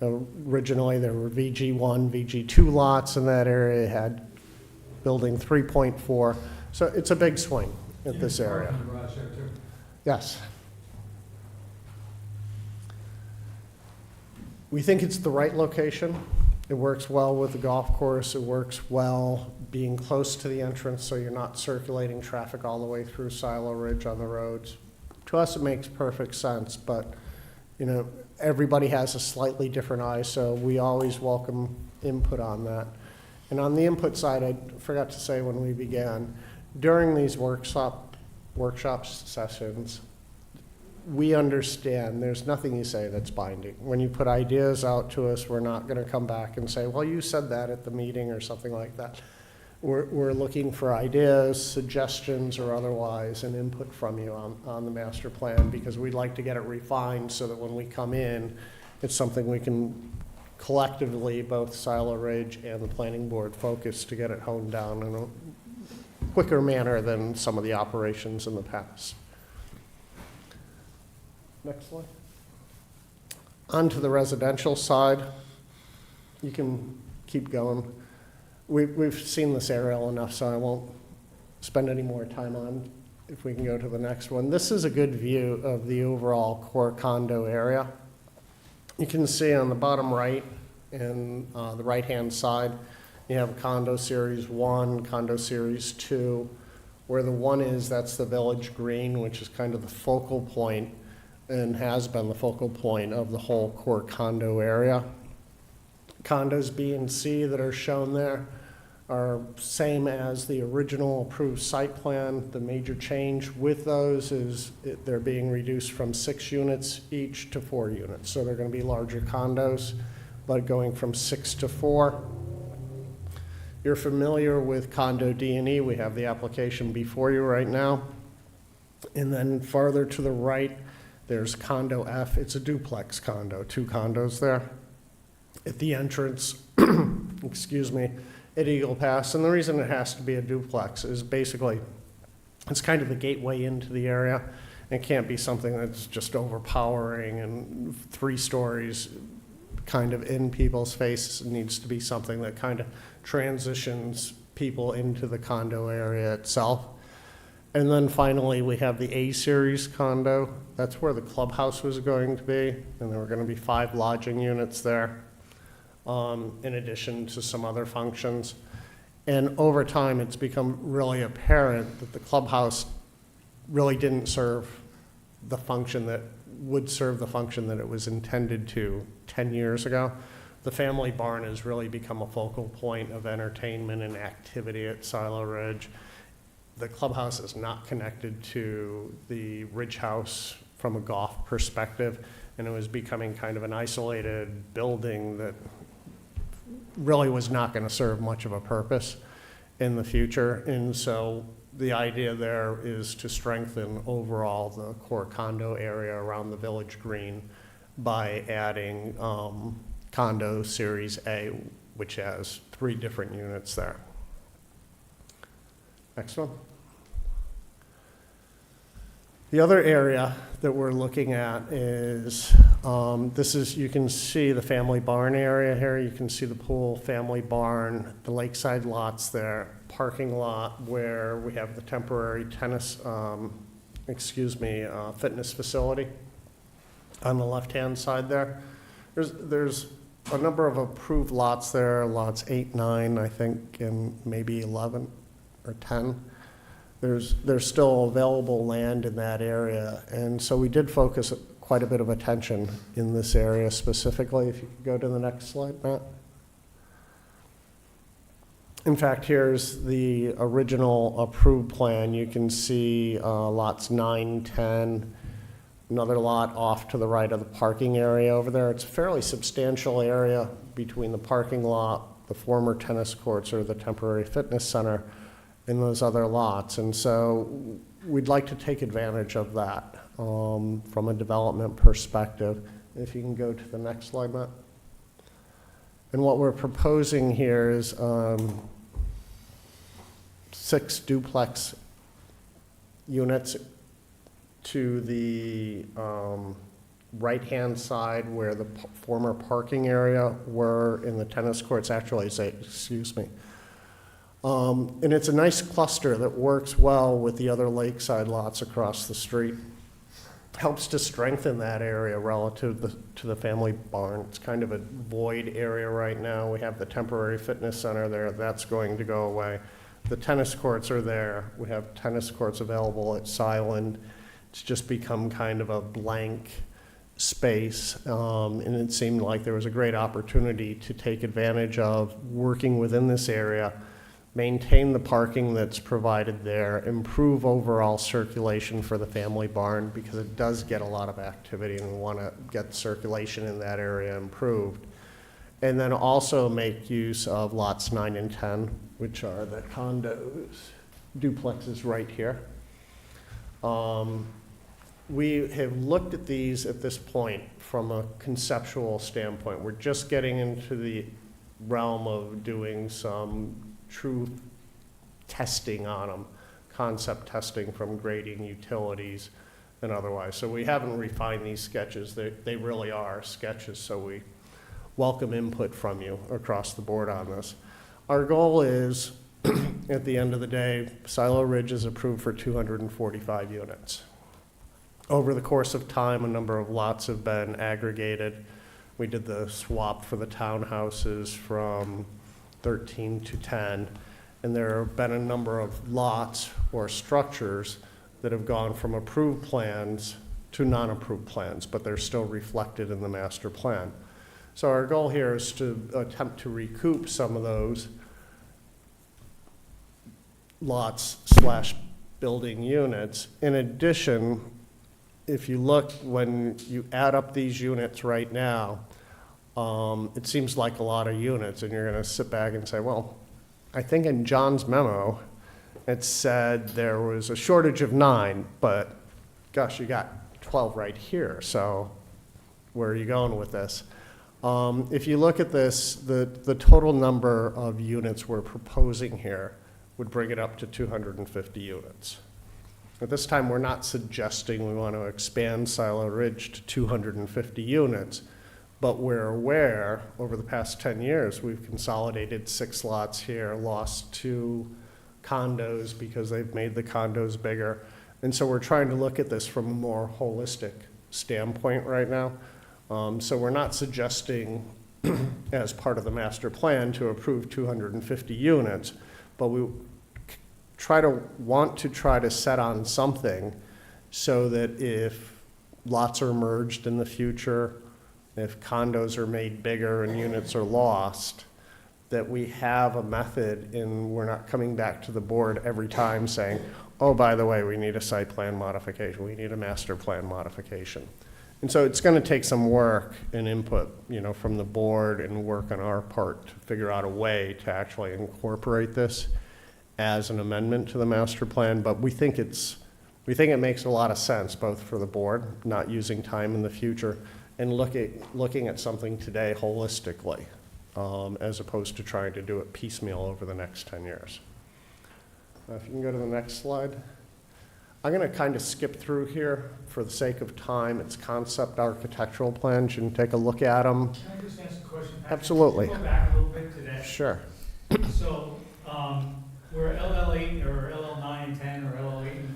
Originally, there were VG1, VG2 lots in that area. It had building 3.4. So it's a big swing at this area. Yes. We think it's the right location. It works well with the golf course. It works well being close to the entrance so you're not circulating traffic all the way through Silo Ridge on the roads. To us, it makes perfect sense, but, everybody has a slightly different eye, so we always welcome input on that. And on the input side, I forgot to say when we began, during these workshop sessions, we understand there's nothing you say that's binding. When you put ideas out to us, we're not going to come back and say, well, you said that at the meeting or something like that. We're looking for ideas, suggestions, or otherwise, and input from you on the master plan, because we'd like to get it refined so that when we come in, it's something we can collectively, both Silo Ridge and the planning board, focus to get it honed down in a quicker manner than some of the operations in the past. Next slide. On to the residential side. You can keep going. We've seen this aerial enough, so I won't spend any more time on. If we can go to the next one. This is a good view of the overall core condo area. You can see on the bottom right and the right-hand side, you have condo series 1, condo series 2. Where the 1 is, that's the Village Green, which is kind of the focal point and has been the focal point of the whole core condo area. Condos B and C that are shown there are same as the original approved site plan. The major change with those is they're being reduced from 6 units each to 4 units. So they're going to be larger condos, but going from 6 to 4. You're familiar with condo D&E. We have the application before you right now. And then farther to the right, there's condo F. It's a duplex condo, 2 condos there. At the entrance, excuse me, at Eagle Pass. And the reason it has to be a duplex is basically it's kind of the gateway into the area. It can't be something that's just overpowering and 3 stories kind of in people's faces. It needs to be something that kind of transitions people into the condo area itself. And then finally, we have the A-series condo. That's where the clubhouse was going to be, and there were going to be 5 lodging units there, in addition to some other functions. And over time, it's become really apparent that the clubhouse really didn't serve the function that would serve the function that it was intended to 10 years ago. The family barn has really become a focal point of entertainment and activity at Silo Ridge. The clubhouse is not connected to the Ridge House from a golf perspective, and it was becoming kind of an isolated building that really was not going to serve much of a purpose in the future. And so the idea there is to strengthen overall the core condo area around the Village Green by adding condo Series A, which has 3 different units there. Next one. The other area that we're looking at is, you can see the family barn area here. You can see the pool, family barn, the lakeside lots there, parking lot where we have the temporary fitness facility on the left-hand side there. There's a number of approved lots there, lots 8, 9, I think, and maybe 11 or 10. There's still available land in that area, and so we did focus quite a bit of attention in this area specifically. If you could go to the next slide, Matt. In fact, here's the original approved plan. You can see lots 9, 10, another lot off to the right of the parking area over there. It's a fairly substantial area between the parking lot, the former tennis courts or the temporary fitness center, in those other lots. And so we'd like to take advantage of that from a development perspective. If you can go to the next slide, Matt. And what we're proposing here is 6 duplex units to the right-hand side where the former parking area were in the tennis courts, actually, and it's a nice cluster that works well with the other lakeside lots across the street. Helps to strengthen that area relative to the family barn. It's kind of a void area right now. We have the temporary fitness center there. That's going to go away. The tennis courts are there. We have tennis courts available at Siland. It's just become kind of a blank space, and it seemed like there was a great opportunity to take advantage of working within this area, maintain the parking that's provided there, improve overall circulation for the family barn because it does get a lot of activity and we want to get circulation in that area improved. And then also make use of lots 9 and 10, which are the condos, duplexes right here. We have looked at these at this point from a conceptual standpoint. We're just getting into the realm of doing some true testing on them, concept testing from grading, utilities, and otherwise. So we haven't refined these sketches. They really are sketches, so we welcome input from you across the board on this. Our goal is, at the end of the day, Silo Ridge is approved for 245 units. Over the course of time, a number of lots have been aggregated. We did the swap for the townhouses from 13 to 10, and there have been a number of lots or structures that have gone from approved plans to non-approved plans, but they're still reflected in the master plan. So our goal here is to attempt to recoup some of those lots slash building units. In addition, if you look, when you add up these units right now, it seems like a lot of units, and you're gonna sit back and say, well, I think in John's memo, it said there was a shortage of 9, but gosh, you got 12 right here, so where are you going with this? If you look at this, the total number of units we're proposing here would bring it up to 250 units. At this time, we're not suggesting we want to expand Silo Ridge to 250 units, but we're aware over the past 10 years, we've consolidated 6 lots here, lost 2 condos because they've made the condos bigger. And so we're trying to look at this from a more holistic standpoint right now. So we're not suggesting as part of the master plan to approve 250 units, but we want to try to set on something so that if lots are merged in the future, if condos are made bigger and units are lost, that we have a method and we're not coming back to the board every time saying, oh, by the way, we need a site plan modification, we need a master plan modification. And so it's going to take some work and input, from the board and work on our part to figure out a way to actually incorporate this as an amendment to the master plan. But we think it makes a lot of sense, both for the board, not using time in the future, and looking at something today holistically, as opposed to trying to do it piecemeal over the next 10 years. If you can go to the next slide. I'm going to kind of skip through here for the sake of time. It's concept architectural plans. You can take a look at them. Can I just ask a question, Patrick? Absolutely. Can you go back a little bit to that? Sure. So, where LL8 or LL9 and 10 or LL8,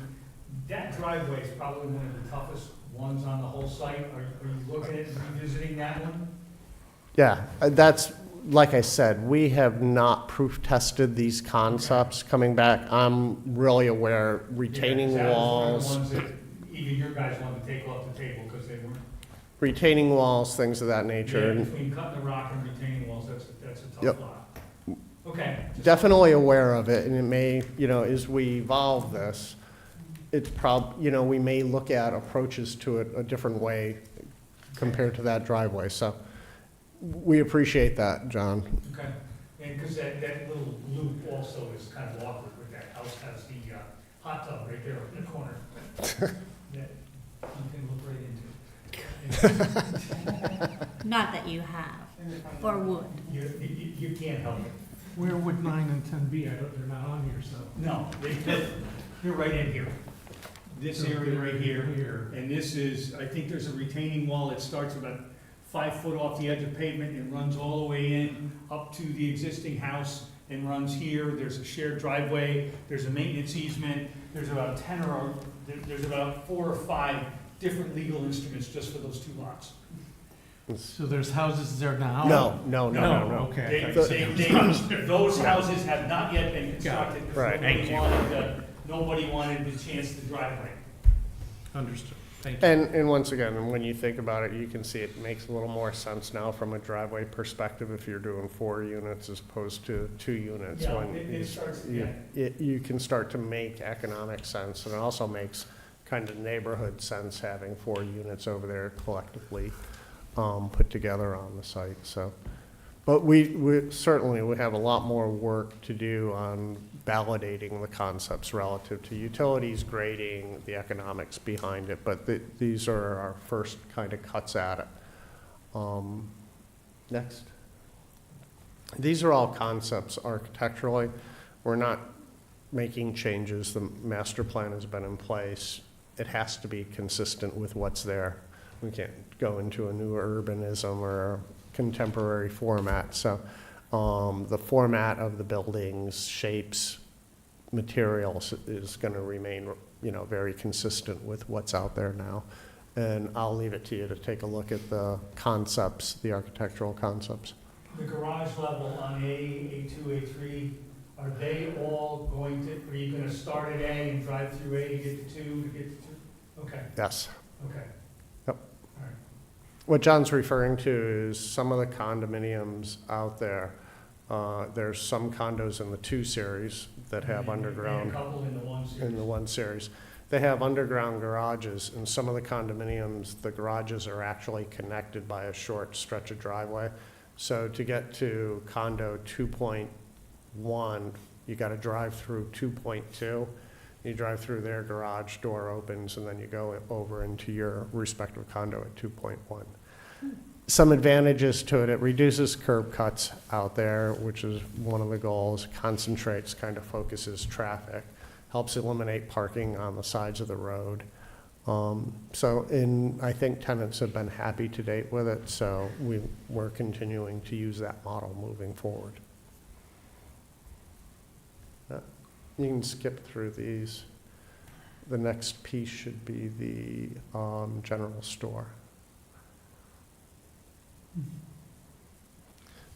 that driveway is probably one of the toughest ones on the whole site. Are you looking at revisiting that one? Yeah, that's, like I said, we have not proof tested these concepts coming back. I'm really aware retaining walls, That was one of the ones that even your guys wanted to take off the table because they weren't. retaining walls, things of that nature. Yeah, between cutting the rock and retaining walls, that's a tough Yep. lot. Okay. Definitely aware of it, and it may, as we evolve this, it's we may look at approaches to it a different way compared to that driveway. So we appreciate that, John. Okay, and because that little loop also is kind of awkward with that house has the hot tub right there in the corner. That you can look right into. Not that you have, or would. You can't help it. Where would 9 and 10 be? They're not on here, so. No, they're right in here. This area right here, and this is, I think there's a retaining wall that starts about 5 foot off the edge of pavement and runs all the way in up to the existing house and runs here. There's a shared driveway, there's a maintenance easement, there's about 4 or 5 different legal instruments just for those 2 lots. So there's houses there now? No. Okay. Those houses have not yet been constructed Right. because nobody wanted the chance to drive right. Understood. Thank you. And once again, when you think about it, you can see it makes a little more sense now from a driveway perspective if you're doing 4 units as opposed to 2 units. Yeah, When it starts, you can start to make economic sense, and it also makes kind of neighborhood sense having 4 units over there collectively put together on the site. So, but we certainly have a lot more work to do on validating the concepts relative to utilities, grading, the economics behind it, but these are our first kind of cuts at it. Next. These are all concepts architecturally. We're not making changes. The master plan has been in place. It has to be consistent with what's there. We can't go into a new urbanism or a contemporary format. So the format of the buildings, shapes, materials is going to remain, very consistent with what's out there now. And I'll leave it to you to take a look at the concepts, the architectural concepps. The garage level on A, A2, A3, are they all going to, are you going to start at A and drive through A to get to 2, to get to 2? Okay, Yes. okay. Yep. All right. What John's referring to is some of the condominiums out there There's some condos in the 2 series that have And underground. a couple in the 1 series. In the 1 series. They have underground garages. In some of the condominiums, the garages are actually connected by a short stretch of driveway. So to get to condo 2.1, you got to drive through 2.2. You drive through their garage, door opens, and then you go over into your respective condo at 2.1. Some advantages to it: it reduces curb cuts out there, which is one of the goals, concentrates, kind of focuses traffic, helps eliminate parking on the sides of the road. I think tenants have been happy to date with it, so we're continuing to use that model moving forward. You can skip through these. The next piece should be the general store.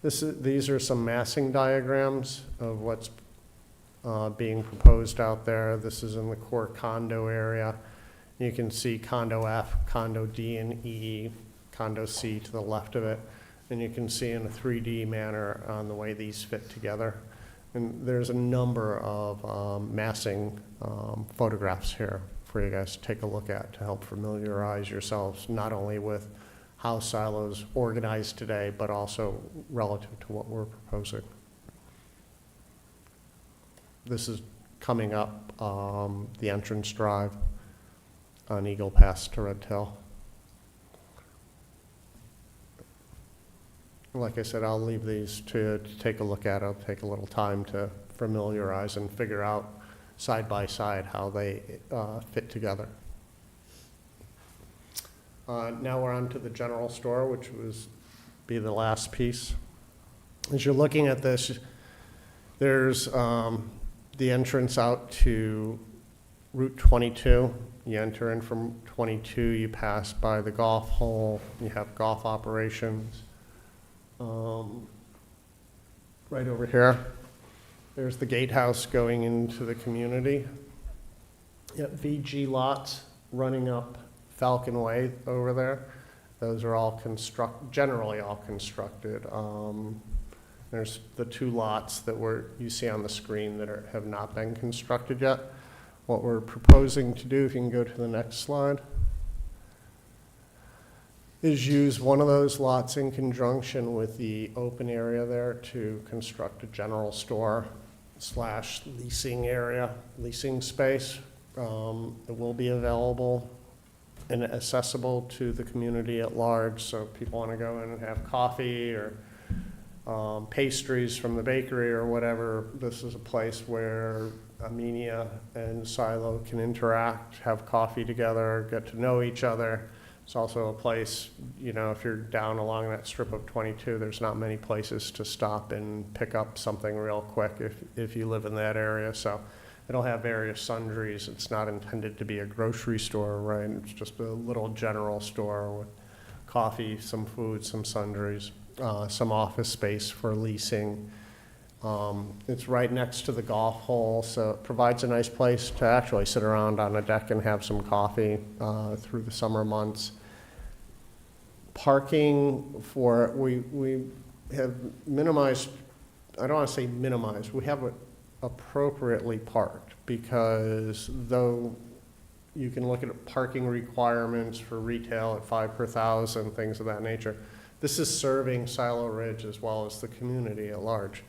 These are some massing diagrams of what's being proposed out there. This is in the core condo area. You can see condo F, condo D and E, condo C to the left of it. And you can see in a 3D manner on the way these fit together. And there's a number of massing photographs here for you guys to take a look at to help familiarize yourselves not only with how silos organized today, but also relative to what we're proposing. This is coming up the entrance drive on Eagle Pass to Red Tail. Like I said, I'll leave these to take a look at. It'll take a little time to familiarize and figure out side by side how they fit together. Now we're on to the general store, which be the last piece. As you're looking at this, there's the entrance out to Route 22. You enter in from 22, you pass by the golf hole, you have golf operations. Right over here, there's the gatehouse going into the community. Yep, VG lots running up Falcon Way over there. Those are all generally all constructed. There's the 2 lots that you see on the screen that have not been constructed yet. What we're proposing to do, if you can go to the next slide, is use one of those lots in conjunction with the open area there to construct a general store / leasing area, leasing space. It will be available and accessible to the community at large, so if people want to go in and have coffee or pastries from the bakery or whatever, this is a place where Amenia and Silo can interact, have coffee together, get to know each other. It's also a place, if you're down along that strip of 22, there's not many places to stop and pick up something real quick if you live in that area. So it'll have various sundries. It's not intended to be a grocery store, right? It's just a little general store with coffee, some food, some sundries, some office space for leasing. It's right next to the golf hole, so it provides a nice place to actually sit around on a deck and have some coffee through the summer months. Parking we have minimized, I don't want to say minimized, we have it appropriately parked, because though you can look at parking requirements for retail at 5 per 1,000, things of that nature, this is serving Silo Ridge as well as the community at large.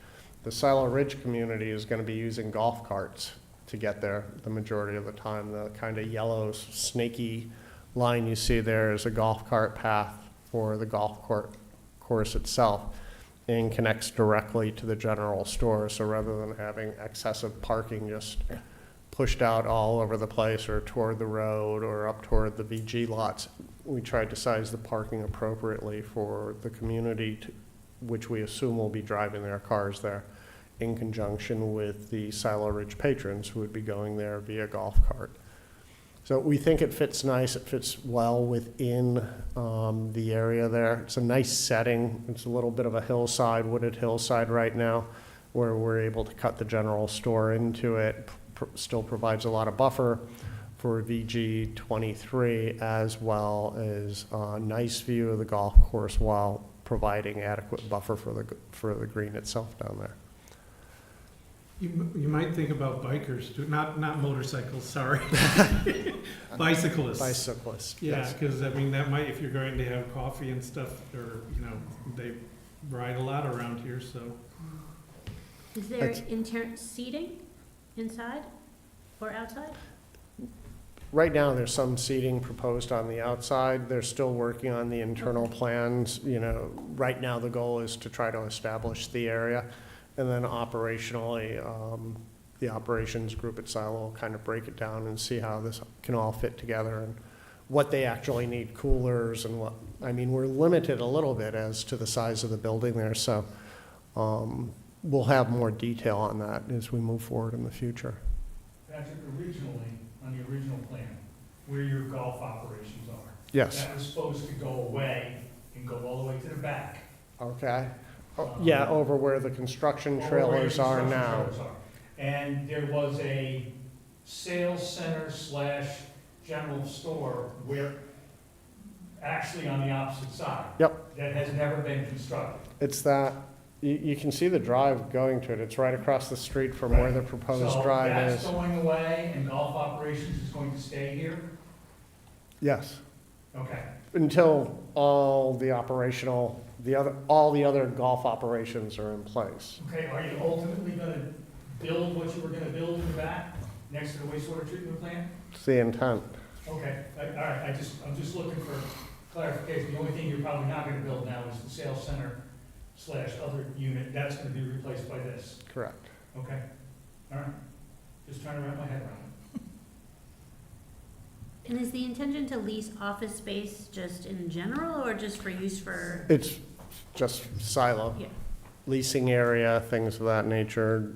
The Silo Ridge community is going to be using golf carts to get there the majority of the time. The kind of yellow snaky line you see there is a golf cart path for the golf course itself and connects directly to the general store. So rather than having excessive parking just pushed out all over the place or toward the road or up toward the VG lots, we tried to size the parking appropriately for the community, which we assume will be driving their cars there, in conjunction with the Silo Ridge patrons who would be going there via golf cart. So we think it fits nice. It fits well within the area there. It's a nice setting. It's a little bit of a hillside, wooded hillside right now, where we're able to cut the general store into it. Still provides a lot of buffer for VG 23, as well as a nice view of the golf course while providing adequate buffer for the green itself down there. You might think about bikers, too, not motorcycles, sorry. Bicyclists. Bicyclists. Yeah, yes. because I mean, that might, if you're going to have coffee and stuff, or, you know, they ride a lot around here, so. Is there seating inside or outside? Right now, there's some seating proposed on the outside. They're still working on the internal Okay. plans. You know, right now, the goal is to try to establish the area. And then operationally, the operations group at Silo will kind of break it down and see how this can all fit together and what they actually need, coolers and what, I mean, we're limited a little bit as to the size of the building there, so we'll have more detail on that as we move forward in the future. Patrick, originally, on the original plan, where your golf operations are, Yes, that was supposed to go away and go all the way to the back. okay. Yeah, over where the construction trailers are Construction now. trailers are. And there was a sales center / general store where, actually on the opposite side. Yep. That has never been constructed. It's that, you can see the drive going to it. It's right across the street from where the proposed drive So is. that's going away and golf operations is going to stay here? Yes, Okay. until all the operational, all the other golf operations are in place. Okay, are you ultimately gonna build what you were gonna build in the back, next to the wastewater treatment plant? It's the intent. Okay, all right, I'm just looking for clarification. The only thing you're probably not gonna build now is the sales center / other unit. That's gonna be replaced by this. Correct. Okay, all right. Just trying to wrap my head around it. And is the intention to lease office space just in general or just for use for? It's just silo. Yeah. Leasing area, things of that nature,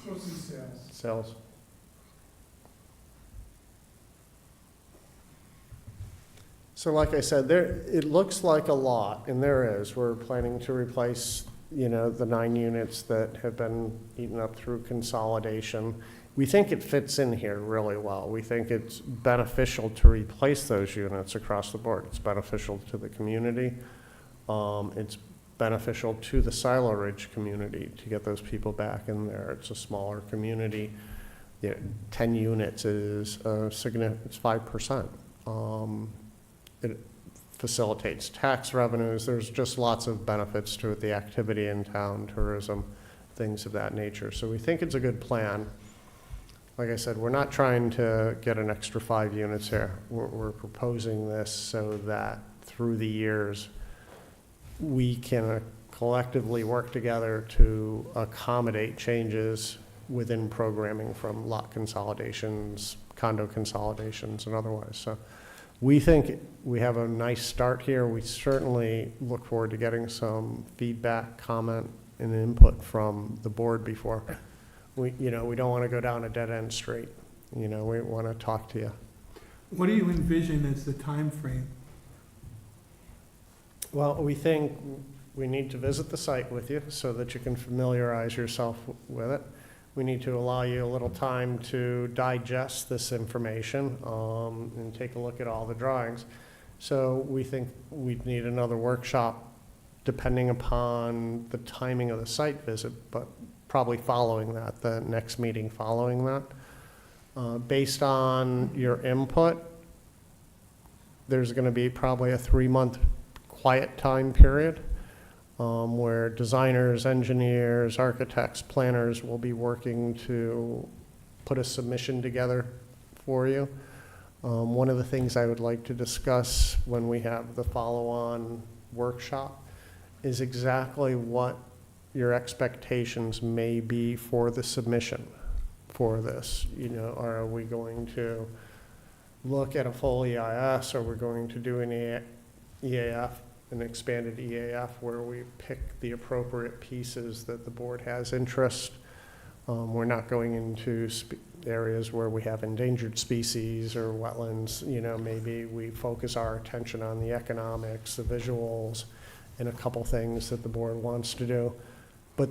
Mostly sales. sales. So like I said, it looks like a lot, and there is. We're planning to replace, you know, the 9 units that have been eaten up through consolidation. We think it fits in here really well. We think it's beneficial to replace those units across the board. It's beneficial to the community. It's beneficial to the Silo Ridge community to get those people back in there. It's a smaller community. 10 units is significant, it's 5%. It facilitates tax revenues. There's just lots of benefits to it, the activity in town, tourism, things of that nature. So we think it's a good plan. Like I said, we're not trying to get an extra 5 units here. We're proposing this so that through the years, we can collectively work together to accommodate changes within programming from lot consolidations, condo consolidations, and otherwise. So we think we have a nice start here. We certainly look forward to getting some feedback, comment, and input from the board before. We don't want to go down a dead-end street. We want to talk to you. What do you envision as the time frame? Well, we think we need to visit the site with you so that you can familiarize yourself with it. We need to allow you a little time to digest this information and take a look at all the drawings. So we think we'd need another workshop depending upon the timing of the site visit, but probably following that, the next meeting following that. Based on your input, there's going to be probably a 3-month quiet time period where designers, engineers, architects, planners will be working to put a submission together for you. One of the things I would like to discuss when we have the follow-on workshop is exactly what your expectations may be for the submission for this. Are we going to look at a full EIS? Are we going to do an EAF, an expanded EAF, where we pick the appropriate pieces that the board has interest? We're not going into areas where we have endangered species or wetlands. Maybe we focus our attention on the economics, the visuals, and a couple things that the board wants to do. But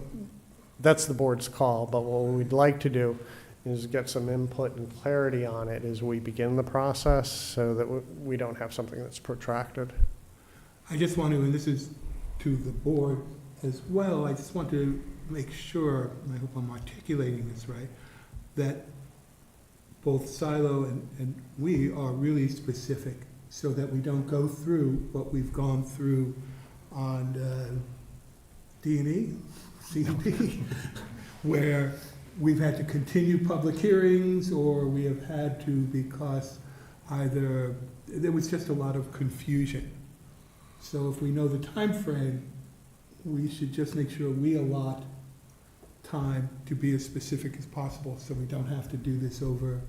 that's the board's call. But what we'd like to do is get some input and clarity on it as we begin the process so that we don't have something that's protracted. I just want to, and this is to the board as well, I just want to make sure, and I hope I'm articulating this right, that both Silo and we are really specific, so that we don't go through what we've gone through on D&E, C&D, where we've had to continue public hearings, or we have had to because either, there was just a lot of confusion. So if we know the time frame, we should just make sure we allot time to be as specific as possible, so we don't have to do this over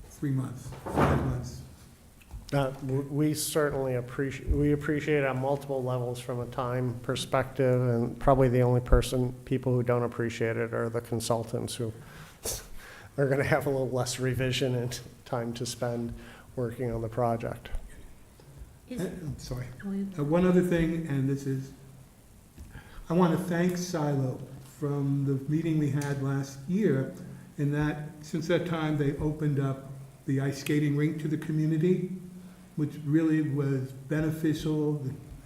3 months, 5 months. We certainly appreciate on multiple levels from a time perspective, and probably the only people who don't appreciate it are the consultants, who are gonna have a little less revision and time to spend working on the project. I'm sorry. Oh, One other thing, and this is, I want to thank Silo from the meeting we had last year, in that, since that time, they opened up the ice skating rink to the community, which really was beneficial.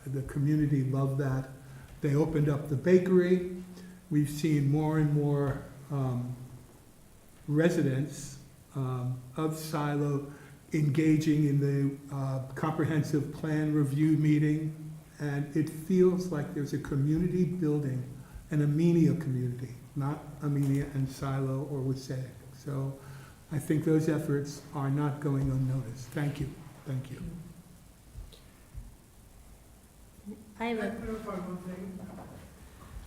The community loved that. They opened up the bakery. We've seen more and more residents of Silo engaging in the comprehensive plan review meeting, and it feels like there's a community building, an Amenia community, not Amenia and Silo or Wassaic. So I think those efforts are not going unnoticed. Thank you. Thank you. I have a, clarify one thing?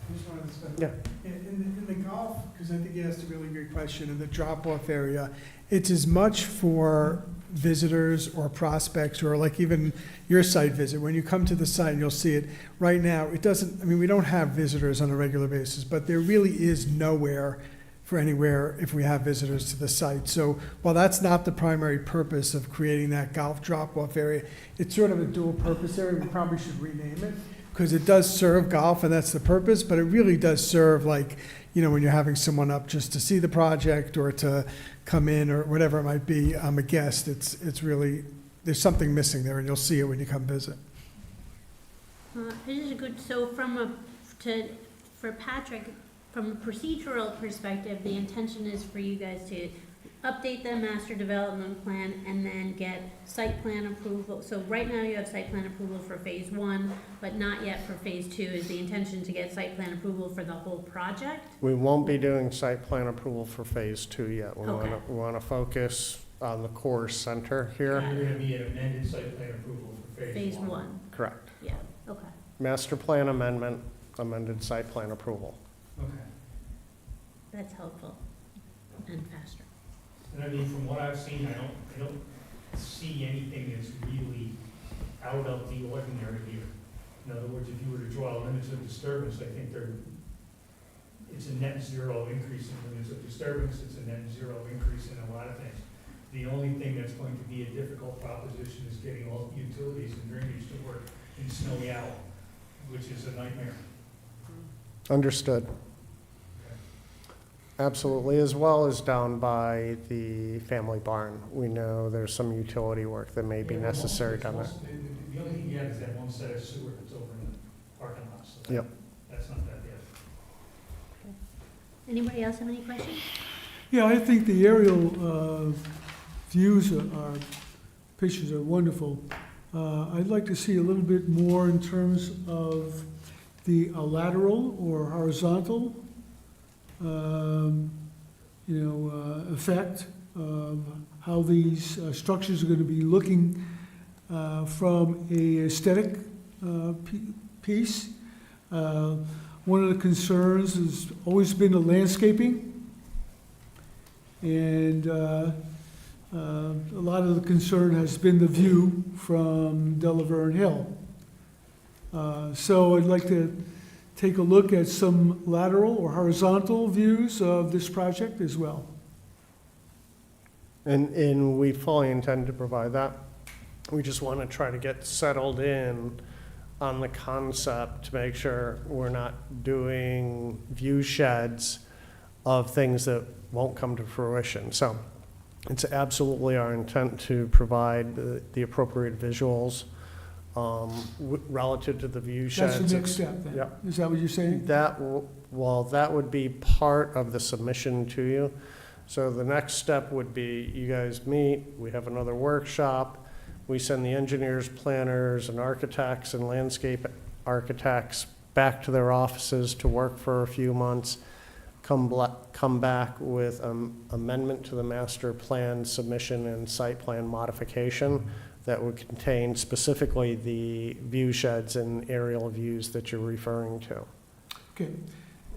I just wanted to spend. Yeah. In the golf, because I think you asked a really good question, in the drop-off area, it's as much for visitors or prospects, or like even your site visit. When you come to the site, you'll see it. Right now, it doesn't, I mean, we don't have visitors on a regular basis, but there really is nowhere for anywhere if we have visitors to the site. So while that's not the primary purpose of creating that golf drop-off area, it's sort of a dual purpose area. We probably should rename it, because it does serve golf, and that's the purpose, but it really does serve, like, you know, when you're having someone up just to see the project or to come in or whatever it might be, I'm a guest, it's really, there's something missing there, and you'll see it when you come visit. this is good, so for Patrick, from a procedural perspective, the intention is for you guys to update the master development plan and then get site plan approval. So right now you have site plan approval for phase 1, but not yet for phase 2. Is the intention to get site plan approval for the whole project? We won't be doing site plan approval for phase 2 yet. Okay. We wanna focus on the core center here. Got There's gonna be an amended site plan approval for phase 1. Phase 1, Correct. yeah, okay. Master plan amendment, amended site plan approval. Okay. That's helpful and faster. And I mean, from what I've seen, I don't see anything that's really out of the ordinary here. In other words, if you were to draw limits of disturbance, I think it's a net zero increase in limits of disturbance, it's a net zero increase in a lot of things. The only thing that's going to be a difficult proposition is getting all the utilities and drainage to work in Snowy Owl, which is a nightmare. Understood. Absolutely, as well as down by the family barn. We know there's some utility work that may be Yeah, necessary down there. The only thing you have is that one set of sewer that's over in the parking lot, so Yep. that's not that bad. Anybody else have any questions? Yeah, I think the aerial views are, pictures are wonderful. I'd like to see a little bit more in terms of the lateral or horizontal effect of how these structures are going to be looking from a aesthetic piece. One of the concerns has always been the landscaping, and a lot of the concern has been the view from Delaverne Hill. So I'd like to take a look at some lateral or horizontal views of this project as well. And we fully intend to provide that. We just want to try to get settled in on the concept to make sure we're not doing view sheds of things that won't come to fruition. So it's absolutely our intent to provide the appropriate visuals relative to the view That's sheds. the next step then? Yep. Is that what you're saying? That, well, that would be part of the submission to you. So the next step would be, you guys meet, we have another workshop, we send the engineers, planners, and architects and landscape architects back to their offices to work for a few months, come back with amendment to the master plan submission and site plan modification that would contain specifically the view sheds and aerial views that you're referring to. Okay.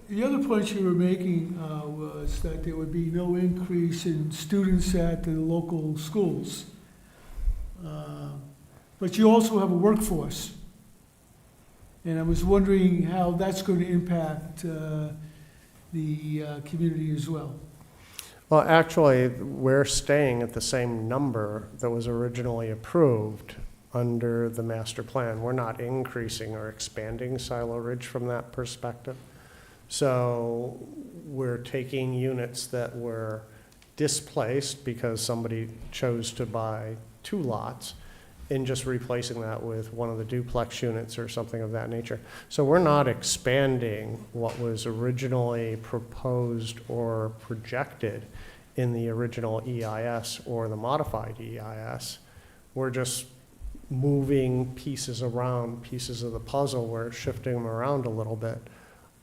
The other point you were making was that there would be no increase in students at the local schools. But you also have a workforce. And I was wondering how that's going to impact the community as well. Well, actually, we're staying at the same number that was originally approved under the master plan. We're not increasing or expanding Silo Ridge from that perspective. So we're taking units that were displaced because somebody chose to buy 2 lots and just replacing that with one of the duplex units or something of that nature. So we're not expanding what was originally proposed or projected in the original EIS or the modified EIS. We're just moving pieces around, pieces of the puzzle. We're shifting them around a little bit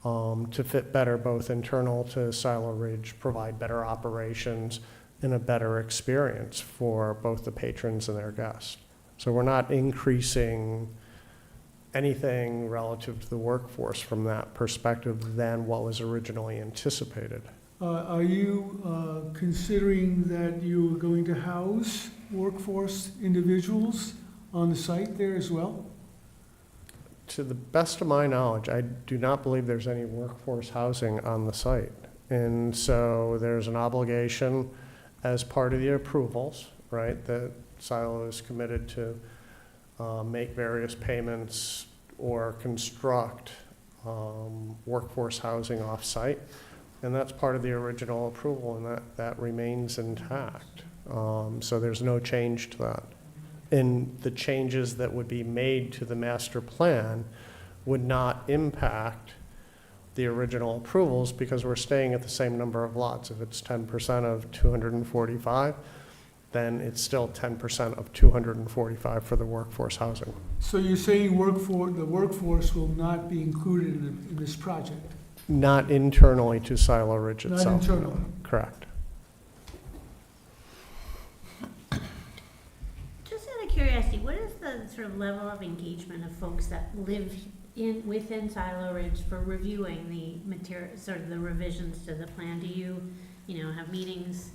to fit better both internal to Silo Ridge, provide better operations and a better experience for both the patrons and their guests. So we're not increasing anything relative to the workforce from that perspective than what was originally anticipated. Are you considering that you are going to house workforce individuals on the site there as well? To the best of my knowledge, I do not believe there's any workforce housing on the site. And so there's an obligation as part of the approvals, right, that Silo is committed to make various payments or construct workforce housing off-site. And that's part of the original approval, and that remains intact. So there's no change to that. And the changes that would be made to the master plan would not impact the original approvals because we're staying at the same number of lots. If it's 10% of 245, then it's still 10% of 245 for the workforce housing. So you're saying the workforce will not be included in this project? Not internally to Silo Ridge itself. Not internally? Correct. Just out of curiosity, what is the sort of level of engagement of folks that live within Silo Ridge for reviewing the material, sort of the revisions to the plan? Do you have meetings?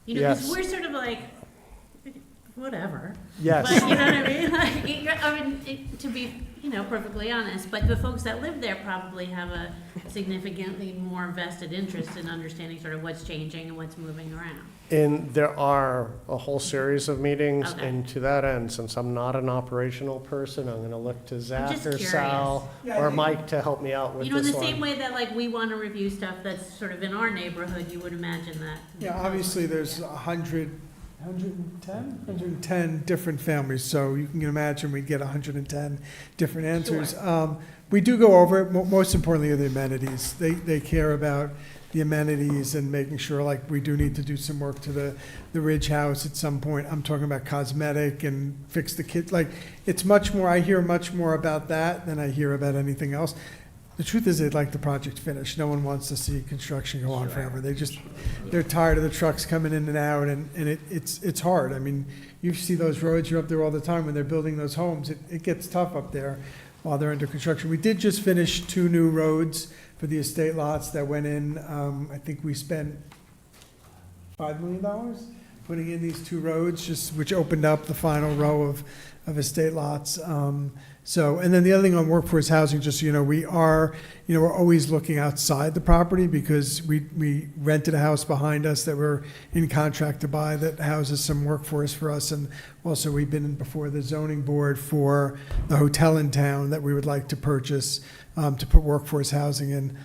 Because we're sort of like, whatever. Yes. But you know what I mean? To be, perfectly honest, but the folks that live there probably have a significantly more vested interest in understanding sort of what's changing and what's moving around. And there are a whole series of meetings, Okay. and to that end, since I'm not an operational person, I'm gonna look to Zach just or Sal or Mike to help me out with In this the one. same way that like we want to review stuff that's sort of in our neighborhood, you would imagine that. Yeah, obviously, there's 110 different families, so you can imagine we'd get 110 different answers. We do go over it, most importantly are the amenities. They care about the amenities and making sure, like, we do need to do some work to the Ridge House at some point. I'm talking about cosmetic and fix the kids, like, it's much more, I hear much more about that than I hear about anything else. The truth is, they'd like the project finished. No one wants to see construction go on forever. They're tired of the trucks coming in and out, and it's hard. I mean, you see those roads, you're up there all the time when they're building those homes. It gets tough up there while they're under construction. We did just finish 2 new roads for the estate lots that went in. I think we spent $5 million putting in these 2 roads, which opened up the final row of estate lots. And then the other thing on workforce housing, just so you know, we're always looking outside the property because we rented a house behind us that we're in contract to buy that houses some workforce for us. And also we've been before the zoning board for the hotel in town that we would like to purchase to put workforce housing in.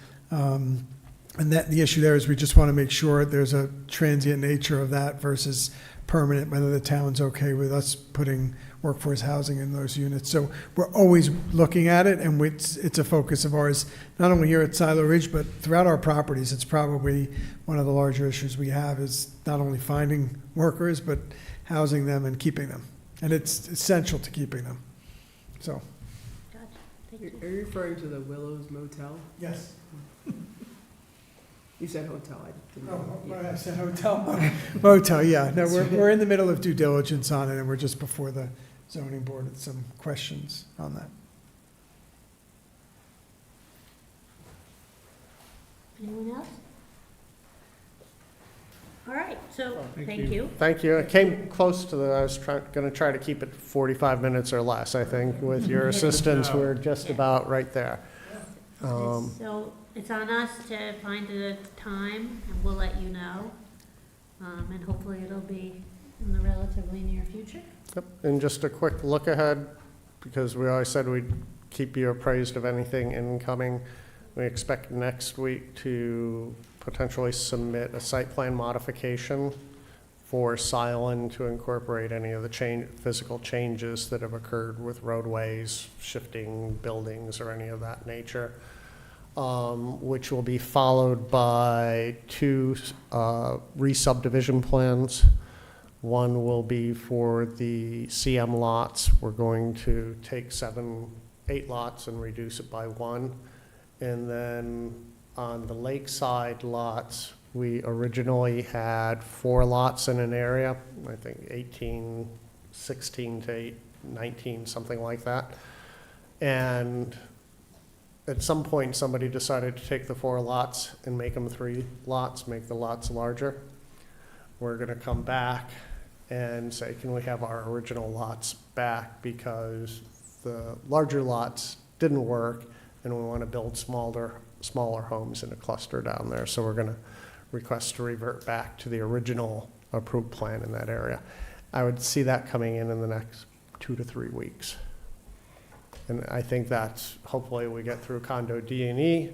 And that, the issue there is we just want to make sure there's a transient nature of that versus permanent, whether the town's okay with us putting workforce housing in those units. So we're always looking at it, and it's a focus of ours, not only here at Silo Ridge, but throughout our properties. It's probably one of the larger issues we have is not only finding workers, but housing them and keeping them. And it's essential to keeping them. So, Gotcha, thank you. Are you referring to the Willows Motel? yes. You said hotel, I didn't. Oh, Yeah. I said hotel. Motel, yeah. No, we're in the middle of due diligence on it, and we're just before the zoning board with some questions on that. Anyone else? All right, so, Thank thank you. you. Thank you. It came close to I was gonna try to keep it 45 minutes or less, I think. With your assistance, we're just about right there. So it's on us to find a time, and we'll let you know. And hopefully it'll be in the relatively near future. Yep. And just a quick look ahead, because we always said we'd keep you appraised of anything incoming. We expect next week to potentially submit a site plan modification for Silent to incorporate any of the physical changes that have occurred with roadways, shifting buildings, or any of that nature, which will be followed by 2 re-subdivision plans. One will be for the CM lots. We're going to take 8 lots and reduce it by 1. And then on the lakeside lots, we originally had 4 lots in an area, I think 18, 16 to 19, something like that. And at some point, somebody decided to take the 4 lots and make them 3 lots, make the lots larger. We're gonna come back and say, can we have our original lots back, because the larger lots didn't work, and we want to build smaller homes in a cluster down there. So we're going to request to revert back to the original approved plan in that area. I would see that coming in the next 2 to 3 weeks. And I think that's, hopefully we get through condo D&E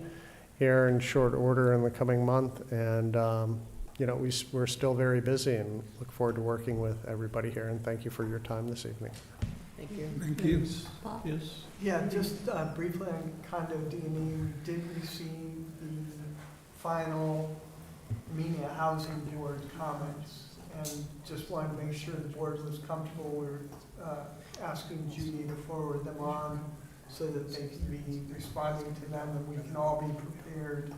here in short order in the coming month. And, you know, we're still very busy and look forward to working with everybody here. And thank you for your time this evening. Thank you. Thank you. Paul? Yes. Yeah, just briefly on condo D&E, we did receive the final Amenia Housing Board comments, and just wanted to make sure the board was comfortable. We're asking Judy to forward them on so that they can be responding to them, and we can all be prepared,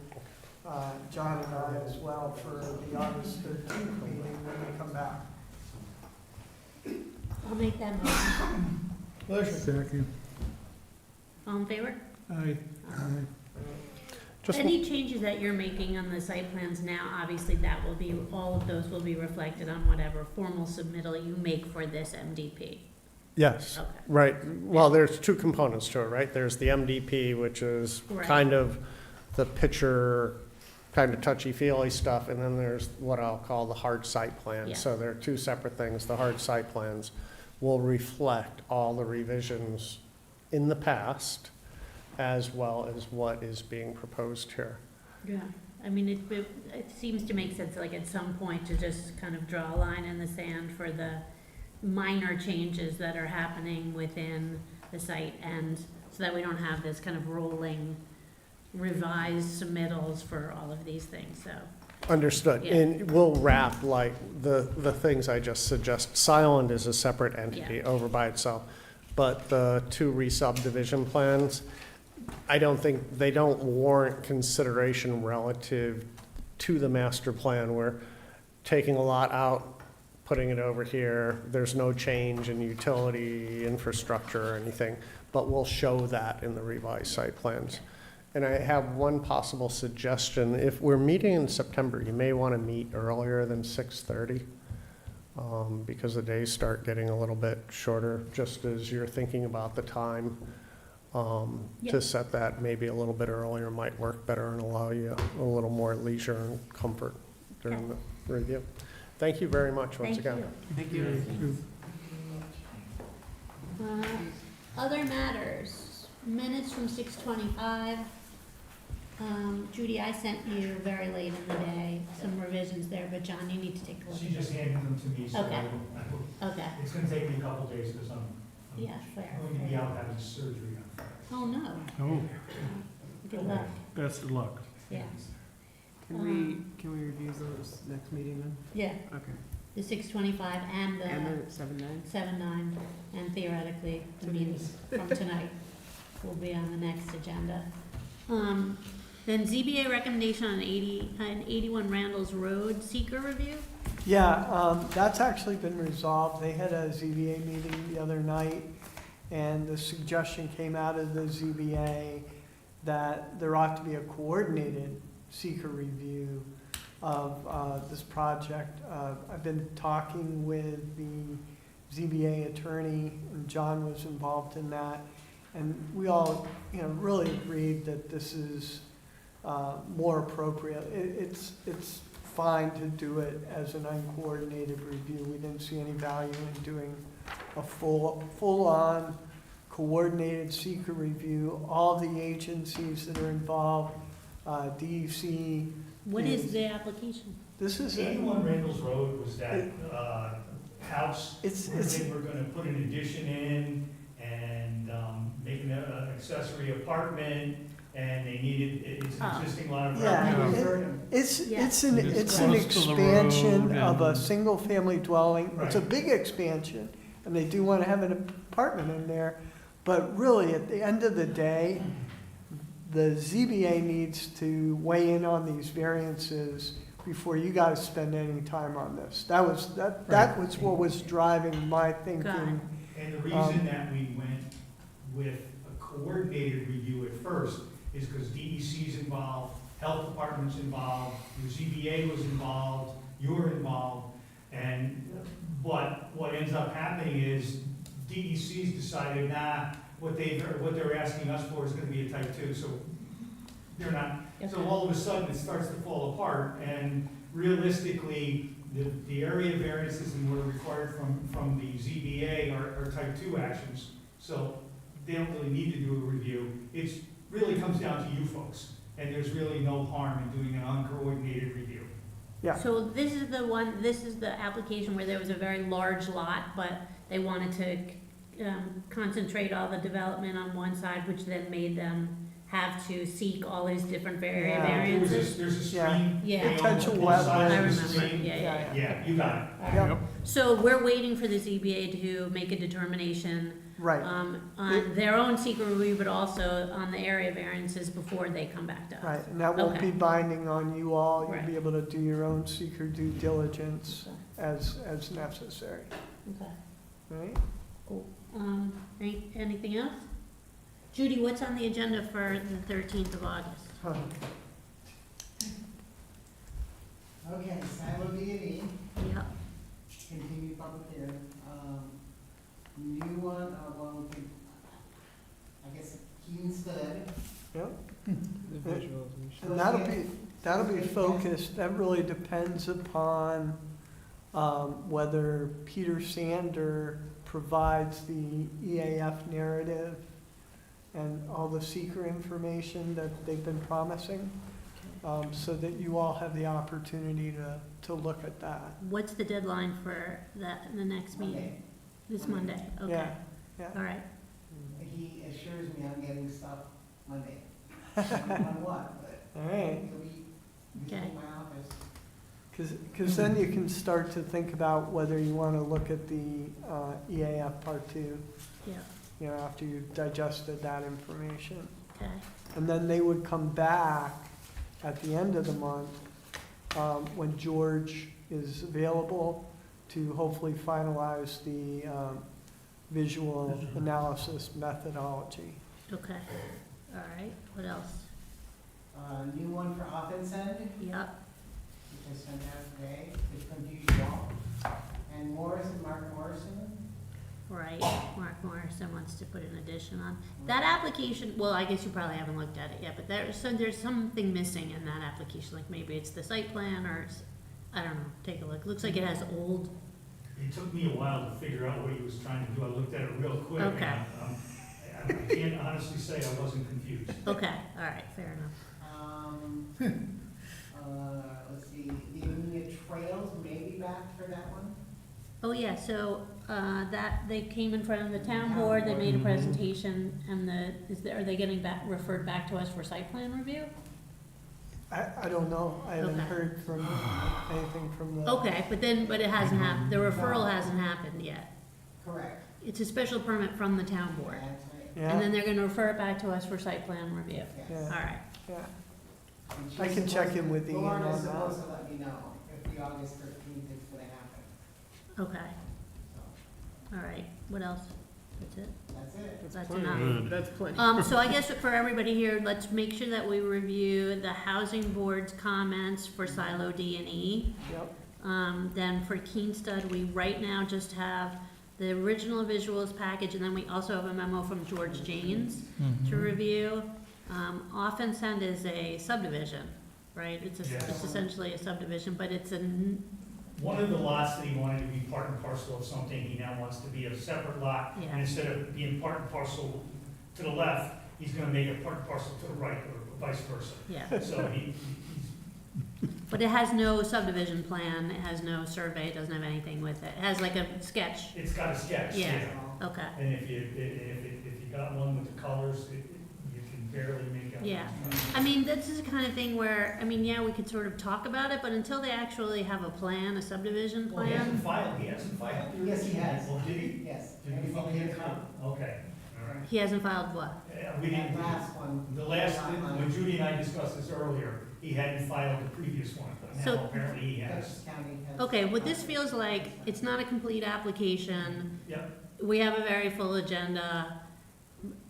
John and I as well, for the August 13th meeting when we come back. I'll make that motion. Pleasure. Second. All in favor? Aye. Just Any changes that you're making on the site plans now, obviously that will be, all of those will be reflected on whatever formal submittal you make for this MDP. Yes, Okay. right. Well, there's 2 components to it, right? There's the MDP, which is Right. kind of the picture, kind of touchy-feely stuff, and then there's what I'll call the hard site plan. Yes. So there are 2 separate things. The hard site plans will reflect all the revisions in the past, as well as what is being proposed here. Yeah, I mean, it seems to make sense, like at some point, to just kind of draw a line in the sand for the minor changes that are happening within the site, and so that we don't have this kind of rolling revised submittals for all of these things, so. Understood. Yeah. And we'll wrap, like, the things I just suggest. Silent is a separate entity over by itself. But the 2 re-subdivision plans, I don't think, they don't warrant consideration relative to the master plan. We're taking a lot out, putting it over here. There's no change in utility infrastructure or anything, but we'll show that in the revised site plans. And I have one possible suggestion. If we're meeting in September, you may want to meet earlier than 6:30, because the days start getting a little bit shorter, just as you're thinking about the time. Yeah. To set that maybe a little bit earlier might work better and allow you a little more leisure and comfort during the review. Thank you very much once Thank again. you. Thank you. Other matters, minutes from 6:25. Judy, I sent you very late in the day, some revisions there, but John, you need to take a look She at just this. handed them to me, so Okay. Okay, it's gonna take me a couple days, because I'm yeah, fair. going to be out having surgery on Friday. Oh, no, Oh, good luck, best of luck. yeah. Can we review those next meeting then? Yeah, Okay. the 6:25 and And the then 7-9? 7:09, and theoretically, the meetings from tonight will be on the next agenda. Then ZBA recommendation on 81 Randall's Road seeker review? Yeah, that's actually been resolved. They had a ZBA meeting the other night, and the suggestion came out of the ZBA that there ought to be a coordinated seeker review of this project. I've been talking with the ZBA attorney, and John was involved in that, and we all, really agreed that this is more appropriate. It's fine to do it as an uncoordinated review. We didn't see any value in doing a full-on coordinated seeker review. All the agencies that are involved, DEC. What is the application? This is, 81 Randall's Road was that house it's, where they were gonna put an addition in and make an accessory apartment, and they needed, it's an Oh. existing lot of Yeah. property. it's Yeah. an It's close to the expansion of a road and- single-family dwelling. It's a Right. big expansion, and they do want to have an apartment in there. But really, at the end of the day, the ZBA needs to weigh in on these variances before you guys spend any time on this. That was what was driving my thinking. And the reason that we went with a coordinated review at first is because DEC's involved, health department's involved, your ZBA was involved, you're involved, but what ends up happening is DEC's decided, what they're asking us for is gonna be a type 2, so they're not, so all of a sudden it starts to fall apart, and realistically, the area variances and what are required from the ZBA are type 2 actions, so they don't really need to do a review. It really comes down to you folks, and there's really no harm in doing an uncoordinated review. Yeah. So this is the application where there was a very large lot, but they wanted to concentrate all the development on one side, which then made them have to seek all these different Yeah. variances. There's a Yeah. stream. Yeah. they own Potential both sides I of the remember, stream. yeah. Yeah, you got it. All right. Yep. So we're waiting for the ZBA to make a determination Right. on their own secret review, but also on the area variances before they come back to us. Right, and that won't Okay. be binding on you all. You'll Right. be able to do your own seeker due diligence as necessary, Okay, right? cool. Anything else? Judy, what's on the agenda for the 13th of August? Okay, Silo B&E, Yep, continued public hearing. New one, well, I guess Keenstead. Yep. The visual. And that'll be focused, that really depends upon whether Peter Sander provides the EAF narrative and all the seeker information that they've been promising, so that you all have the opportunity to look at that. what's the deadline for that, the next meeting? Monday. This Monday, okay, Yeah, yeah. all right. He assures me I'm getting stuff Monday. I don't know on what, but All right. he'll be Okay. in my office. Because then you can start to think about whether you want to look at the EAF Part 2, Yeah, after you've digested that information. okay, And then they would come back at the end of the month, when George is available, to hopefully finalize the visual analysis methodology. okay, all right, what else? New one for Offense End, Yep, which I sent out today, it's confused all. And Mark Morrison, right, Mark Morrison wants to put an addition on. That application, well, I guess you probably haven't looked at it yet, but there's something missing in that application, like maybe it's the site plan or, I don't know, take a look. Looks like it has old, It took me a while to figure out what he was trying to do. I looked at it real quick. and, Okay. I can't honestly say I wasn't confused. okay, all right, fair enough. Let's see, the Amenia Trails may be back for that one. Oh, yeah, so, that, they came in front of the town board, they made a presentation, and are they getting referred back to us for site plan review? I don't know, I haven't Okay. heard from anything from the. Okay, but it hasn't happened, the referral hasn't happened yet. Correct. It's a special permit from the town board, That's right. and Yeah, then they're gonna refer it back to us for site plan review. Yes. Yeah. All right, yeah. And she's I can check in with Ian Lauren is on that. supposed to let me know if the August 13th is gonna happen. okay, So, all right, what else? That's it? that's it. That's plenty. enough. That's plenty. So I guess for everybody here, let's make sure that we review the housing board's comments for silo D and E. Yep, Then for Keenstud, we right now just have the original visuals package, and then we also have a memo from George Janes to review. Offensend is a subdivision, right? It's Yes. essentially a subdivision, but it's One of the lots that he wanted to be part and parcel of something, he now wants to be a separate lot. Yeah. And instead of being part and parcel to the left, he's gonna make it part and parcel to the right, or vice versa. yeah. So he's But it has no subdivision plan, it has no survey, it doesn't have anything with it. It has like a sketch. it's got a sketch, Yeah. yeah. Okay. And if you got one with the colors, you can barely make out. Yeah. I mean, this is the kind of thing where, I mean, yeah, we could sort of talk about it, but until they actually have a plan, a subdivision Well, he hasn't plan, filed. Yes, he has. Oh, did he? Yes. Did he everything file is it? done. Okay, all right. he hasn't filed what? We That didn't, last one. the last, when Judy and I discussed this earlier, he hadn't filed the previous one, but So- now apparently he has. Dutchess County has. Okay, what this feels like, it's not a complete application. Yep. We have a very full agenda.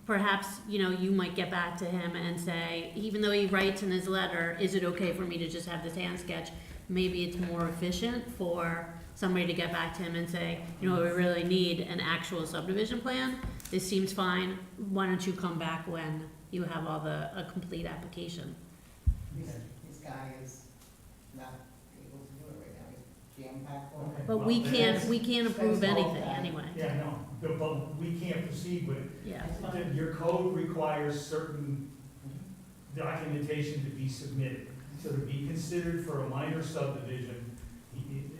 Perhaps, you might get back to him and say, even though he writes in his letter, is it okay for me to just have this hand sketch? Maybe it's more efficient for somebody to get back to him and say, we really need an actual subdivision plan. This seems fine. Why don't you come back when you have a complete application? This guy is not able to do it right now, he's jam-packed full. Okay. But Well, we that's- can't approve that's all anything bad. anyway. Yeah, no, but we can't proceed with it. Yeah, Your code requires certain documentation to be submitted. So to be considered for a minor subdivision,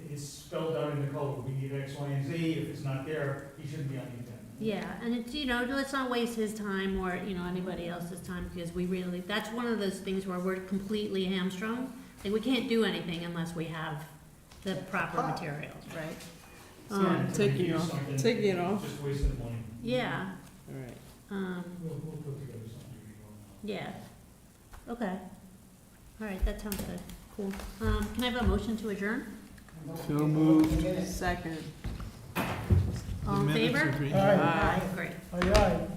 it's spelled out in the code, we need X, Y, and Z, if it's not there, he shouldn't be on the agenda. yeah, and it's, let's not waste his time or, anybody else's time, because that's one of those things where we're completely hamstrung. Like, we can't do anything unless we have the proper materials, right? Yeah, to taking review off- something, taking it off. Just wasting money. Yeah, All right. We'll put together something. yeah, okay. All right, that sounds good, cool. Can I have a motion to adjourn? So moved. Second. All in favor? Aye. Aye, great. Aye, aye.